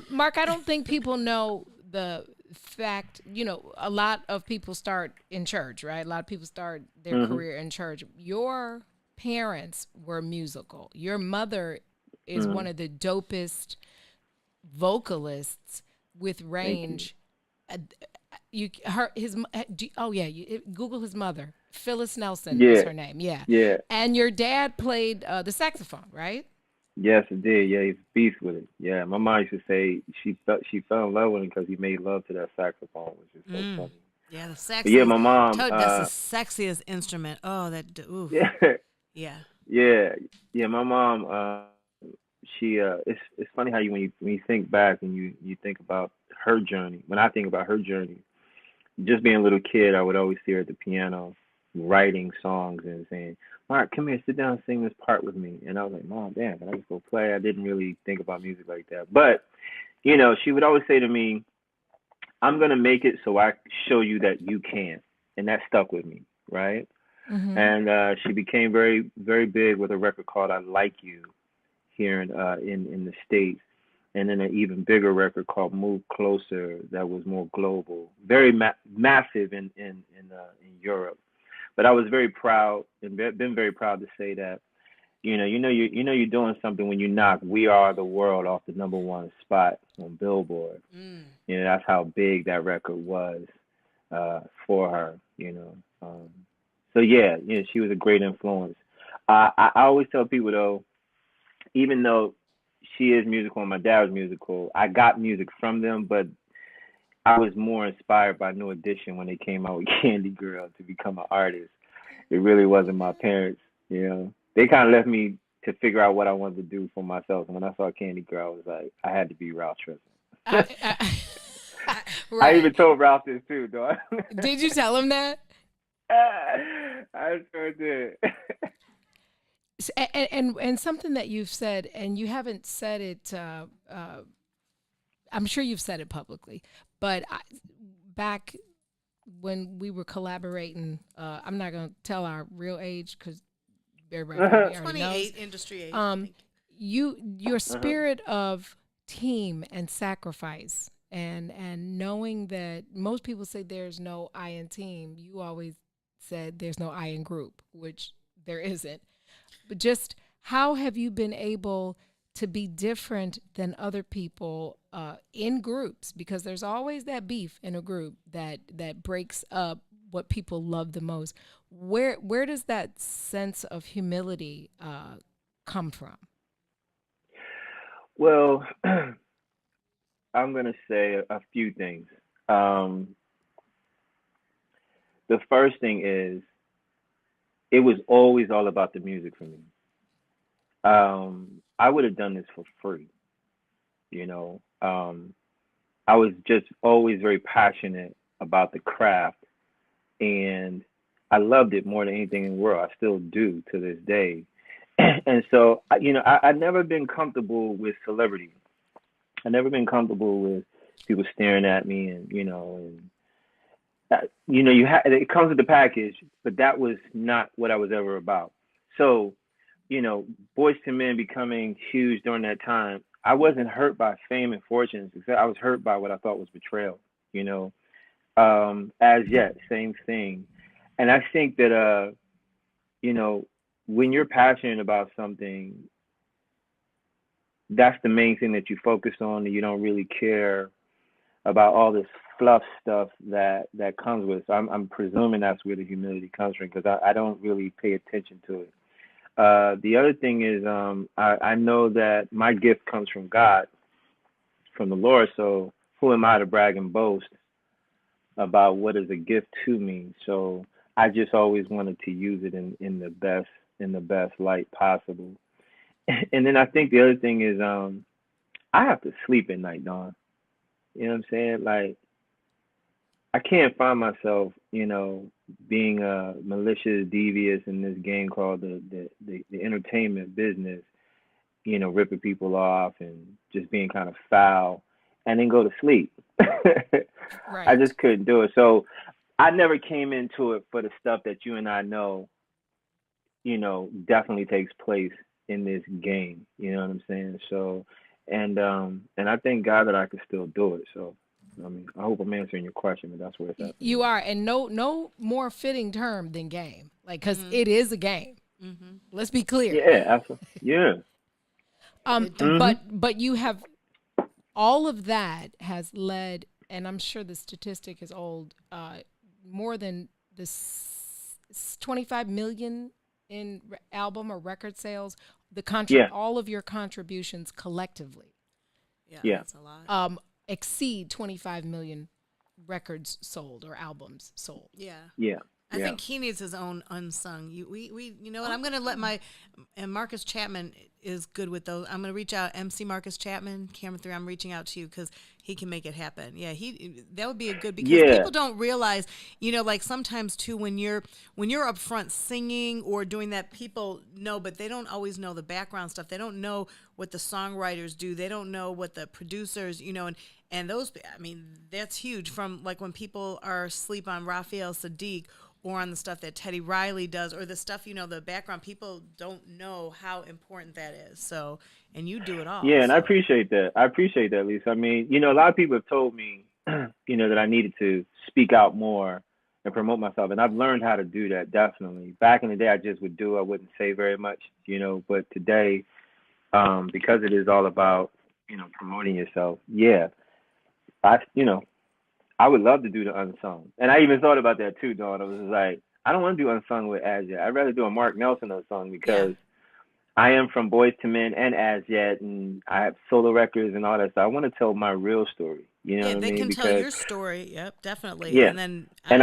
Mark, I don't think people know the fact, you know, a lot of people start in church, right? A lot of people start their career in church. Your parents were musical. Your mother is one of the dopest vocalists with range. Google his mother. Phyllis Nelson is her name. Yeah. Yeah. And your dad played the saxophone, right? Yes, it did. Yeah, he's a beast with it. Yeah, my mom used to say she fell in love with him because he made love to that saxophone, which is so funny. Yeah, the saxophone. But yeah, my mom. That's the sexiest instrument. Oh, that. Oof. Yeah. Yeah. Yeah. My mom. She. It's funny how when you think back and you think about her journey. When I think about her journey, just being a little kid, I would always see her at the piano, writing songs and saying, "Mark, come here, sit down and sing this part with me." And I was like, "Mom, damn, can I just go play?" I didn't really think about music like that. But, she would always say to me, "I'm going to make it so I show you that you can." And that stuck with me, right? Mm-hmm. And she became very, very big with a record called I Like You here in the States. And then an even bigger record called Move Closer that was more global, very massive in Europe. But I was very proud and been very proud to say that, you're doing something when you knock "We Are the World" off the #1 spot on Billboard. That's how big that record was for her. So she was a great influence. I always tell people though, even though she is musical and my dad was musical, I got music from them, but I was more inspired by New Edition when they came out with Candy Girl to become an artist. It really wasn't my parents, They kind of left me to figure out what I wanted to do for myself. And when I saw Candy Girl, I was like, I had to be Ralph Tresvant. Right. I even told Ralph this too, dog. Did you tell him that? I sure did. And something that you've said, and you haven't said it, I'm sure you've said it publicly, but back when we were collaborating, I'm not going to tell our real age because everybody already 28 knows. industry age. Your spirit of team and sacrifice and knowing that most people say there's no I in team, you always said there's no I in group, which there isn't. But just how have you been able to be different than other people in groups? Because there's always that beef in a group that breaks up what people love the most. Where does that sense of humility come from? Well, I'm going to say a few things. The first thing is, it was always all about the music for me. I would have done this for free, I was just always very passionate about the craft, and I loved it more than anything in the world. I still do to this day. And so, I've never been comfortable with celebrity. I've never been comfortable with people staring at me and, it comes with the package, but that was not what I was ever about. So, Boyz II Men becoming huge during that time, I wasn't hurt by fame and fortunes. I was hurt by what I thought was betrayal, as yet, same thing. And I think that, when you're passionate about something, that's the main thing that you focus on, and you don't really care about all this fluff stuff that comes with it. So I'm presuming that's where the humility comes from, because I don't really pay attention to it. The other thing is, I know that my gift comes from God, from the Lord. So who am I to brag and boast about what is a gift to me? So I just always wanted to use it in the best light possible. And then I think the other thing is, I have to sleep at night, Dawn. You know what I'm saying? Like, I can't find myself, being malicious, devious in this game called the entertainment business, ripping people off and just being kind of foul, and then go to sleep. Right. I just couldn't do it. So I never came into it for the stuff that you and I know, definitely takes place in this game. You know what I'm saying? So, and I thank God that I could still do it. So, I hope I'm answering your question, but that's where it's at. You are, and no more fitting term than game, like, because it is a game. Mm-hmm. Let's be clear. Yeah, absolutely. Yeah. But you have all of that has led, and I'm sure the statistic is old, more than this 25 million in album or record sales. All of your contributions collectively, that's a lot. Exceed 25 million records sold or albums sold. I think he needs his own unsung. You know what? I'm gonna let and Marcus Chapman is good with those. I'm gonna reach out, MC Marcus Chapman, Camera 3. I'm reaching out to you because he can make it happen. Yeah, that would be a good because people don't realize, like sometimes too when you're up front singing or doing that, people know, but they don't always know the background stuff. They don't know what the songwriters do. They don't know what the producers, and those. I mean, that's huge. From like when people are asleep on Raphael Sadiq, or on the stuff that Teddy Riley does, or the stuff, the background, people don't know how important that is. So, and you do it all. Yeah, and I appreciate that, Lisa. I mean, a lot of people have told me, that I needed to speak out more and promote myself. And I've learned how to do that, definitely. Back in the day, I just would I wouldn't say very much, but today, because it is all about, promoting yourself. Yeah. I would love to do the unsung. And I even thought about that too, Dawn. I was like, I don't want to do unsung with As Yet. I'd rather do a Mark Nelson unsung because I am from Boys to Men and As Yet, and I have solo records and all that stuff. I want to tell my real story. You know what I mean? They can tell your story. Yep, definitely. Yeah. And then I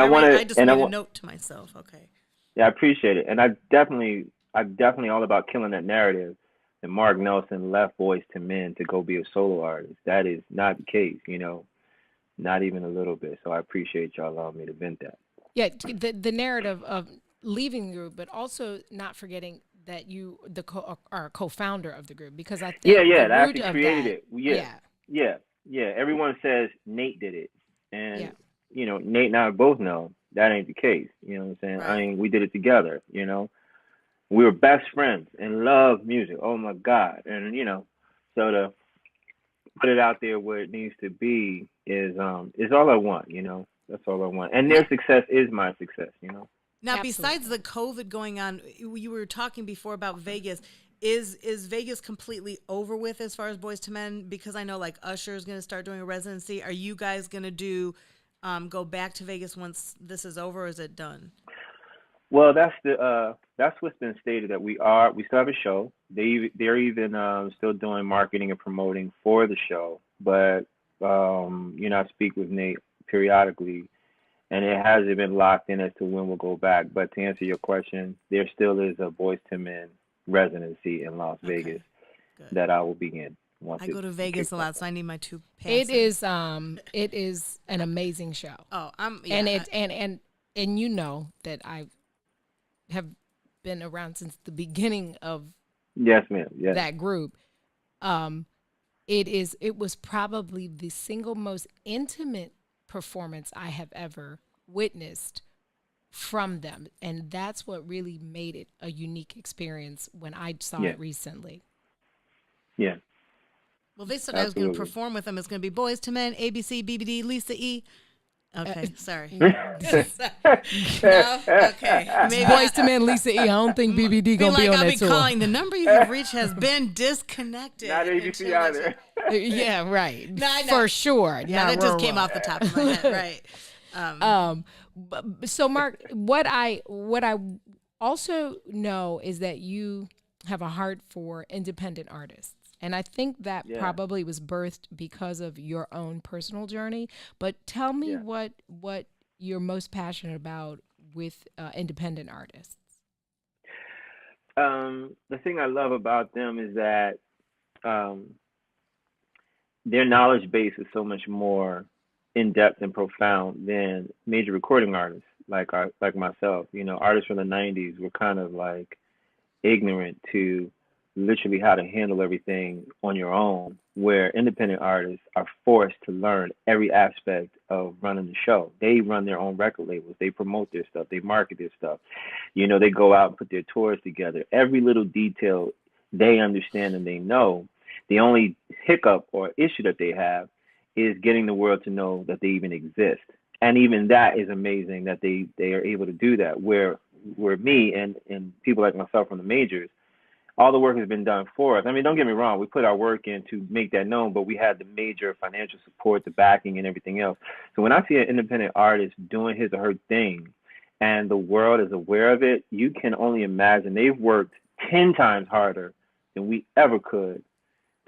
just made a note to myself. Okay. Yeah, I appreciate it. And I'm definitely all about killing that narrative that Mark Nelson left Boys to Men to go be a solo artist. That is not the case, not even a little bit. So I appreciate y'all allowing me to vent that. Yeah, the narrative of leaving the group, but also not forgetting that you are a co-founder of the group, because I think I actually created it. Yeah. Everyone says Nate did it, and Nate and I both know that ain't the case. You know what I'm saying? Right. I mean, we did it together. We were best friends and loved music. Oh my God! And so to put it out there where it needs to be is all I want. That's all I want. And their success is my success. Now, Absolutely. Besides the COVID going on, you were talking before about Vegas. Is Vegas completely over with as far as Boys to Men? Because I know like Usher is going to start doing a residency. Are you guys going to go back to Vegas once this is over, or is it done? Well, that's what's been stated, that we still have a show. They're even still doing marketing and promoting for the show, but I speak with Nate periodically, and it hasn't been locked in as to when we'll go back. But to answer your question, there still is a Boys to Men residency in Las Vegas that I will begin. I go to Vegas a lot, so I need my 2 passes. It is an amazing show. Oh, and that I have been around since the beginning of yes, ma'am. Yes. that group. It was probably the single most intimate performance I have ever witnessed from them, and that's what really made it a unique experience when I saw it recently. Yeah. Well, they said I was going to perform with them. It's going to be Boys to Men, ABC, BBD, Lisa E. Okay, sorry. No? Okay. Maybe Boys to Men, Lisa E. I don't think BBD going to be on that tour. I'll be calling. The number you have reached has been disconnected. Not ABC either. Yeah, right. No, I know. For sure. Yeah, that just came off the top of my head, right. So Mark, what I also know is that you have a heart for independent artists. And I think that probably was birthed because of your own personal journey. But tell me what you're most passionate about with independent artists. The thing I love about them is that their knowledge base is so much more in-depth and profound than major recording artists like myself. Artists from the 90s were kind of like ignorant to literally how to handle everything on your own, where independent artists are forced to learn every aspect of running the show. They run their own record labels. They promote their stuff. They market their stuff. They go out and put their tours together. Every little detail they understand and they know. The only hiccup or issue that they have is getting the world to know that they even exist. And even that is amazing that they are able to do that, where me and people like myself from the majors, all the work has been done for us. I mean, don't get me wrong, we put our work in to make that known, but we had the major financial support, the backing, and everything else. So when I see an independent artist doing his or her thing and the world is aware of it, you can only imagine they've worked 10 times harder than we ever could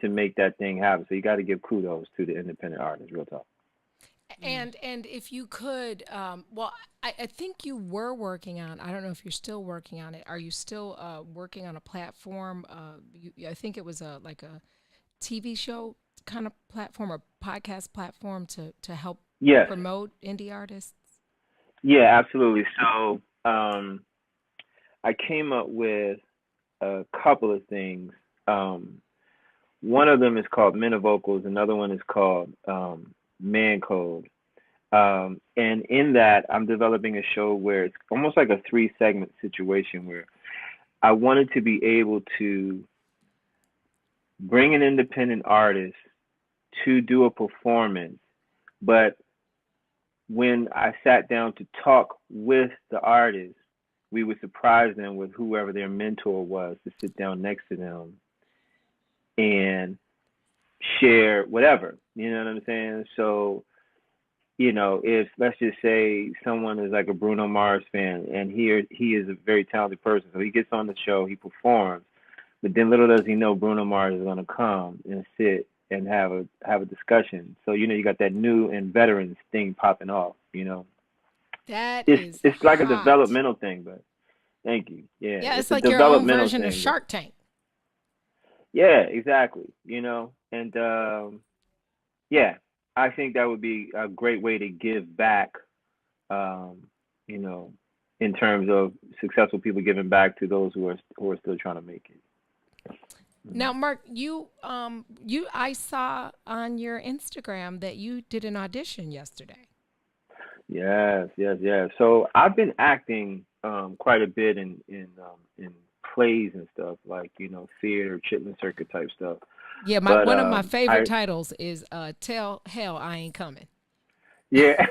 to make that thing happen. So you got to give kudos to the independent artists, real talk. And if you could, well, I think you were working on, I don't know if you're still working on it. Are you still working on a platform? I think it was like a TV show kind of platform or podcast platform to help promote indie artists? Yeah, absolutely. So I came up with a couple of things. One of them is called Men of Vocals. Another one is called Man Code. And in that, I'm developing a show where it's almost like a 3-segment situation where I wanted to be able to bring an independent artist to do a performance, but when I sat down to talk with the artist, we would surprise them with whoever their mentor was to sit down next to them and share whatever, you know what I'm saying? So, you know, if let's just say someone is like a Bruno Mars fan and he is a very talented person, so he gets on the show, he performs, but then little does he know Bruno Mars is going to come and sit and have a discussion. So, you know, you got that new and veterans thing popping off, you know. It's like a developmental thing, but thank you. Yeah. Yeah, it's like your own version of Shark Tank. Yeah, exactly. You know, and yeah, I think that would be a great way to give back, you know, in terms of successful people giving back to those who are still trying to make it. Now, Mark, I saw on your Instagram that you did an audition yesterday. Yes. So I've been acting quite a bit in plays and stuff, like, you know, theater, Chitlin Circuit type stuff. Yeah, one of my favorite titles is "Tell Hell I Ain't Coming." Yeah,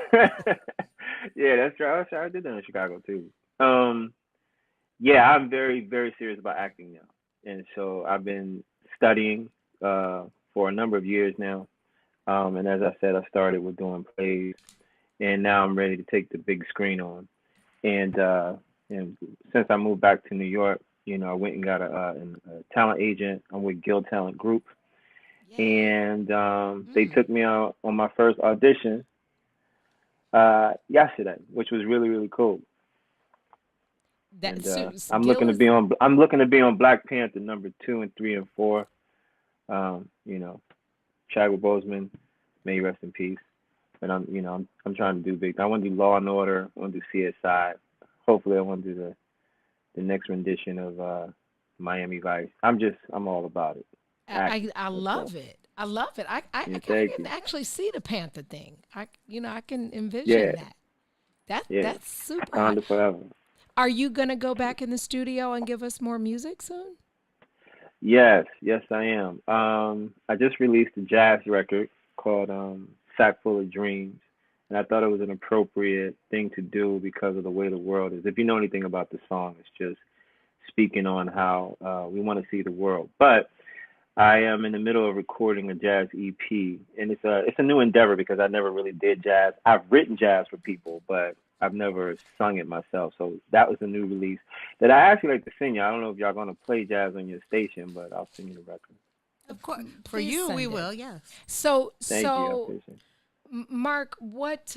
yeah, that's right. I did that in Chicago too. Yeah, I'm very, very serious about acting now, and so I've been studying for a number of years now. And as I said, I started with doing plays, and now I'm ready to take the big screen on. And since I moved back to New York, you know, I went and got a talent agent. I'm with Guild Talent Group. And they took me out on my first audition yesterday, which was really, really cool. I'm looking to be on Black Panther number 2 and 3 and 4. You know, Chadwick Boseman, may he rest in peace. But I'm trying to do big. I want to do Law and Order. I want to do CSI. Hopefully, I want to do the next rendition of Miami Vice. I'm all about it. I love it. I love it. I can actually see the Panther thing. I can envision that. That's super. Wakanda forever. Are you gonna go back in the studio and give us more music soon? Yes, I am. I just released a jazz record called Sack Full of Dreams, and I thought it was an appropriate thing to do because of the way the world is. If you know anything about the song, it's just speaking on how we want to see the world. But I am in the middle of recording a jazz EP, and it's a new endeavor because I never really did jazz. I've written jazz for people, but I've never sung it myself. So that was a new release that I actually like to sing. I don't know if y'all going to play jazz on your station, but I'll sing you the record. Of course, for you we will. Yes. So Thank you. I appreciate it. Mark, what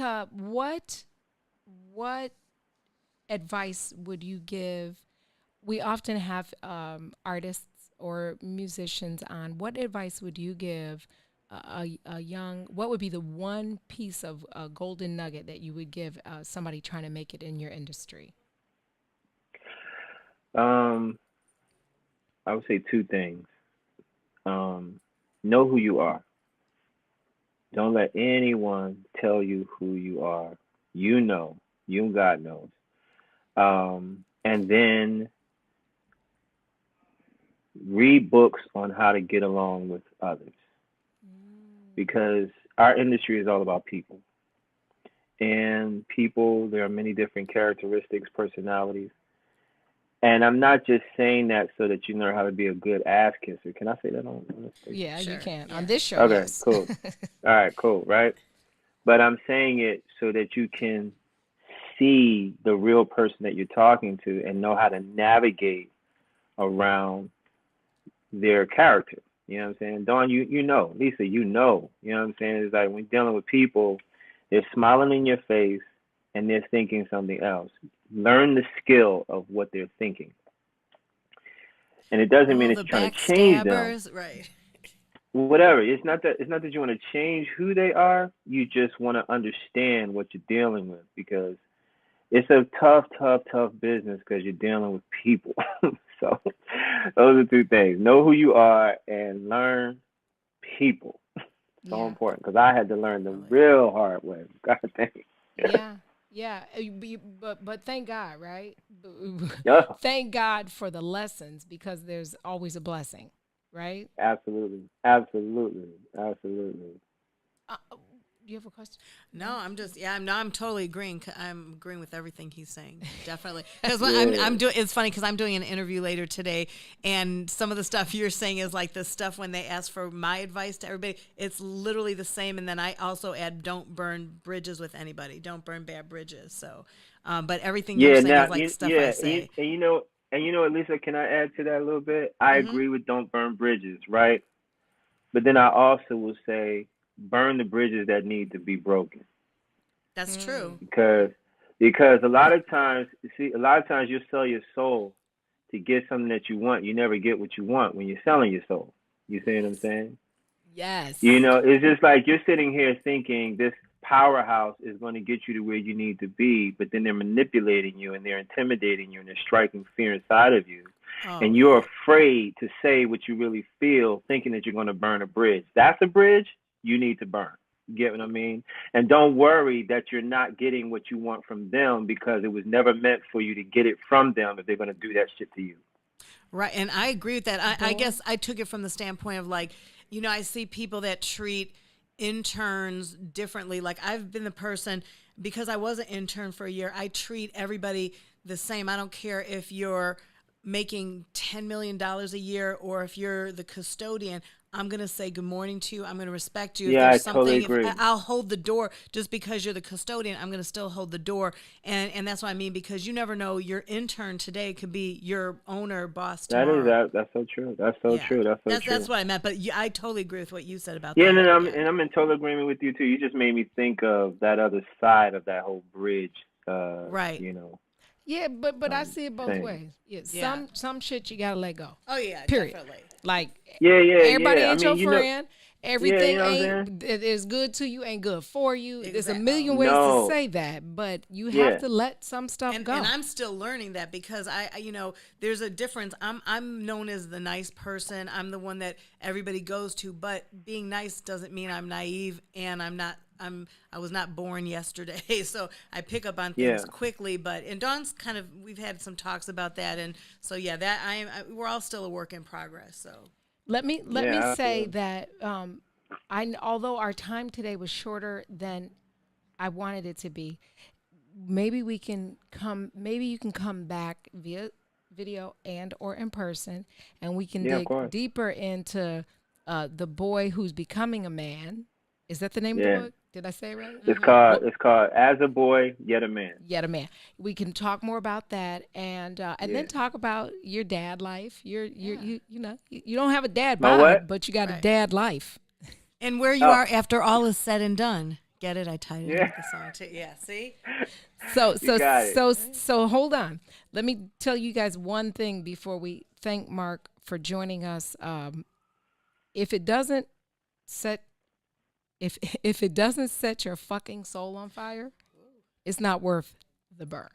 advice would you give? We often have artists or musicians on. What advice would you give a young? What would be the one piece of golden nugget that you would give somebody trying to make it in your industry? I would say 2 things. Know who you are. Don't let anyone tell you who you are. You know. You and God knows. And then read books on how to get along with others, because our industry is all about people. And people, there are many different characteristics, personalities, And I'm not just saying that so that you learn how to be a good ass kisser. Can I say that on this station? Yeah, Sure. you can. Yeah. On this show, Okay, yes. cool. All right, cool, right? But I'm saying it so that you can see the real person that you're talking to and know how to navigate around their character. You know what I'm saying? Dawn, you know. Lisa, you know. You know what I'm saying? It's like when dealing with people, they're smiling in your face and they're thinking something else. Learn the skill of what they're thinking. And it doesn't mean the it's trying to change them. backstabbers, right? Whatever. It's not that you want to change who they are. You just want to understand what you're dealing with, because it's a tough business because you're dealing with people. So those are two things. Know who you are and learn people. So important, because I had to learn the real hard way. God dang. Yeah. But thank God, right? Yeah. Thank God for the lessons, because there's always a blessing, right? Absolutely. Do you have a question? No, I'm totally agreeing. I'm agreeing with everything he's saying. Definitely. Because I'm doing, it's funny because I'm doing an interview later today, and some of the stuff you're saying is like the stuff when they ask for my advice to everybody, it's literally the same. And then I also add, don't burn bridges with anybody. Don't burn bad bridges. So, but everything you're saying is like stuff I say. And you know what, Lisa, can I add to that a little bit? I agree with don't burn bridges, right? But then I also will say, burn the bridges that need to be broken. That's true. Because a lot of times you sell your soul to get something that you want. You never get what you want when you're selling your soul. You see what I'm saying? Yes. You know, it's just like you're sitting here thinking this powerhouse is going to get you to where you need to be, but then they're manipulating you and they're intimidating you and they're striking fear inside of you. And you're afraid to say what you really feel, thinking that you're going to burn a bridge. That's a bridge you need to burn. You get what I mean? And don't worry that you're not getting what you want from them, because it was never meant for you to get it from them if they're going to do that shit to you. Right. And I agree with that. I guess I took it from the standpoint of like, you know, I see people that treat interns differently. Like I've been the person, because I was an intern for a year, I treat everybody the same. I don't care if you're making $10 million a year or if you're the custodian. I'm going to say good morning to you. I'm going to respect you. Yeah, if there's I totally something, agree. I'll hold the door. Just because you're the custodian, I'm going to still hold the door. And that's what I mean, because you never know, your intern today could be your owner, boss tomorrow. That's so true. That's so true. That's what I meant. But I totally agree with what you said about that. that. And I'm in total agreement with you too. You just made me think of that other side of that whole bridge. Right. You know. Yeah, but I see it both ways. Yeah, some shit you gotta let go. Oh yeah, period. Definitely. Like everybody ain't your you friend. Everything you know ain't is good to you, ain't good for you. There's a million ways No. to say that, but you have to let some stuff go. And I'm still learning that, because I you know, there's a difference. I'm known as the nice person. I'm the one that everybody goes to, but being nice doesn't mean I'm naive, and I was not born yesterday, so I pick up on things quickly. But and Dawn's we've had some talks about that, and so we're all still a work in progress. So let me say that although our time today was shorter than I wanted it to be, maybe you can come back via video and or in person, and we can dig deeper into the boy who's becoming a man. Is that the name of the book? Did I say it right? It's called As a Boy, Yet a Man. Yet a Man. We can talk more about that, and then talk about your dad life. You don't have a dad bod, but you got a dad life. And where you are after all is said and done. Get it? I tied it with the song too. Yeah, see? So hold on. Let me tell you guys one thing before we thank Mark for joining us. If it doesn't set your fucking soul on fire, it's not worth the burn.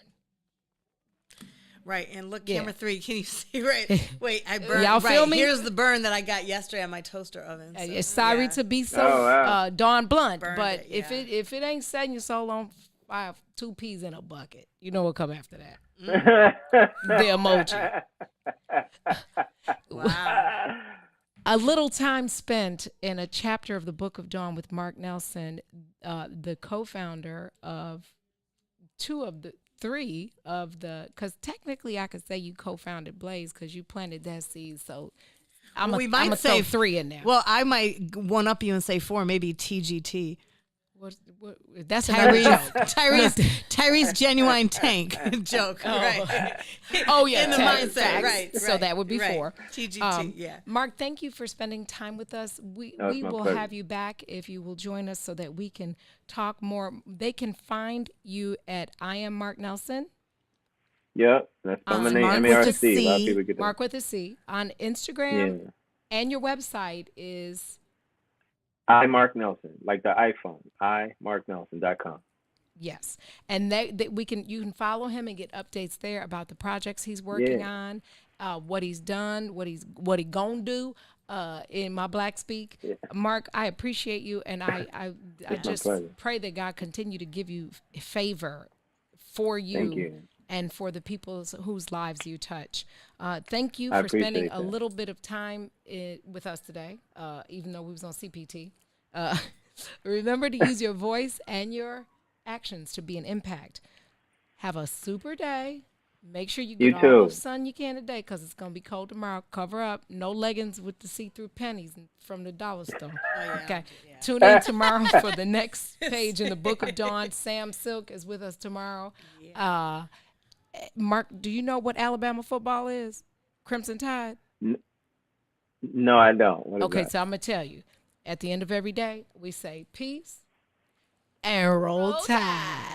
Right, and look, camera 3, can you see? Right, wait, I burned. Y'all feel me? Here's the burn that I got yesterday on my toaster oven. So, sorry to be so Dawn blunt, Burned but it, if it ain't setting your soul on fire, 2 peas in a bucket, you know what come after that? The emoji. Wow. A little time spent in a chapter of the Book of Dawn with Mark Nelson, the co-founder of 3 of the, because technically I could say you co-founded Blaze because you planted that seed. So I'm going to throw 3 in there. Well, I might one up you and say 4, maybe TGT. What, that's another joke. Tyrese genuine tank joke. Right. Oh yeah, in the mindset. Right. So that would be 4. TGT. Yeah. Mark, thank you for spending time with us. We will pleasure. have you back if you will join us so that we can talk more. They can find you at I am Mark Nelson. Yep, that's my name. M-A-R-C. A lot of people get that. Mark with a C on Instagram, and your website is I Mark Nelson, like the iPhone. imarknelson.com. Yes, and you can follow him and get updates there about the projects he's working on, what he's done, what he gonna do. In my black speak, Mark, I appreciate you, and I just pray that God continue to give you favor for you and for the people whose lives you touch. Thank you for spending a little bit of time with us today, even though we was on CPT. Remember to use your voice and your actions to be an impact. Have a super day. Make sure you get all the sun you can today because it's going to be cold tomorrow. Cover up. No leggings with the see-through pennies from the dollar store. Okay. Yeah. Tune in tomorrow for the next page in the Book of Dawn. Sam Silk is with us tomorrow. Yeah. Mark, do you know what Alabama football is? Crimson Tide? No, I don't. What is that? So I'm going to tell you. At the end of every day, we say peace and roll tide.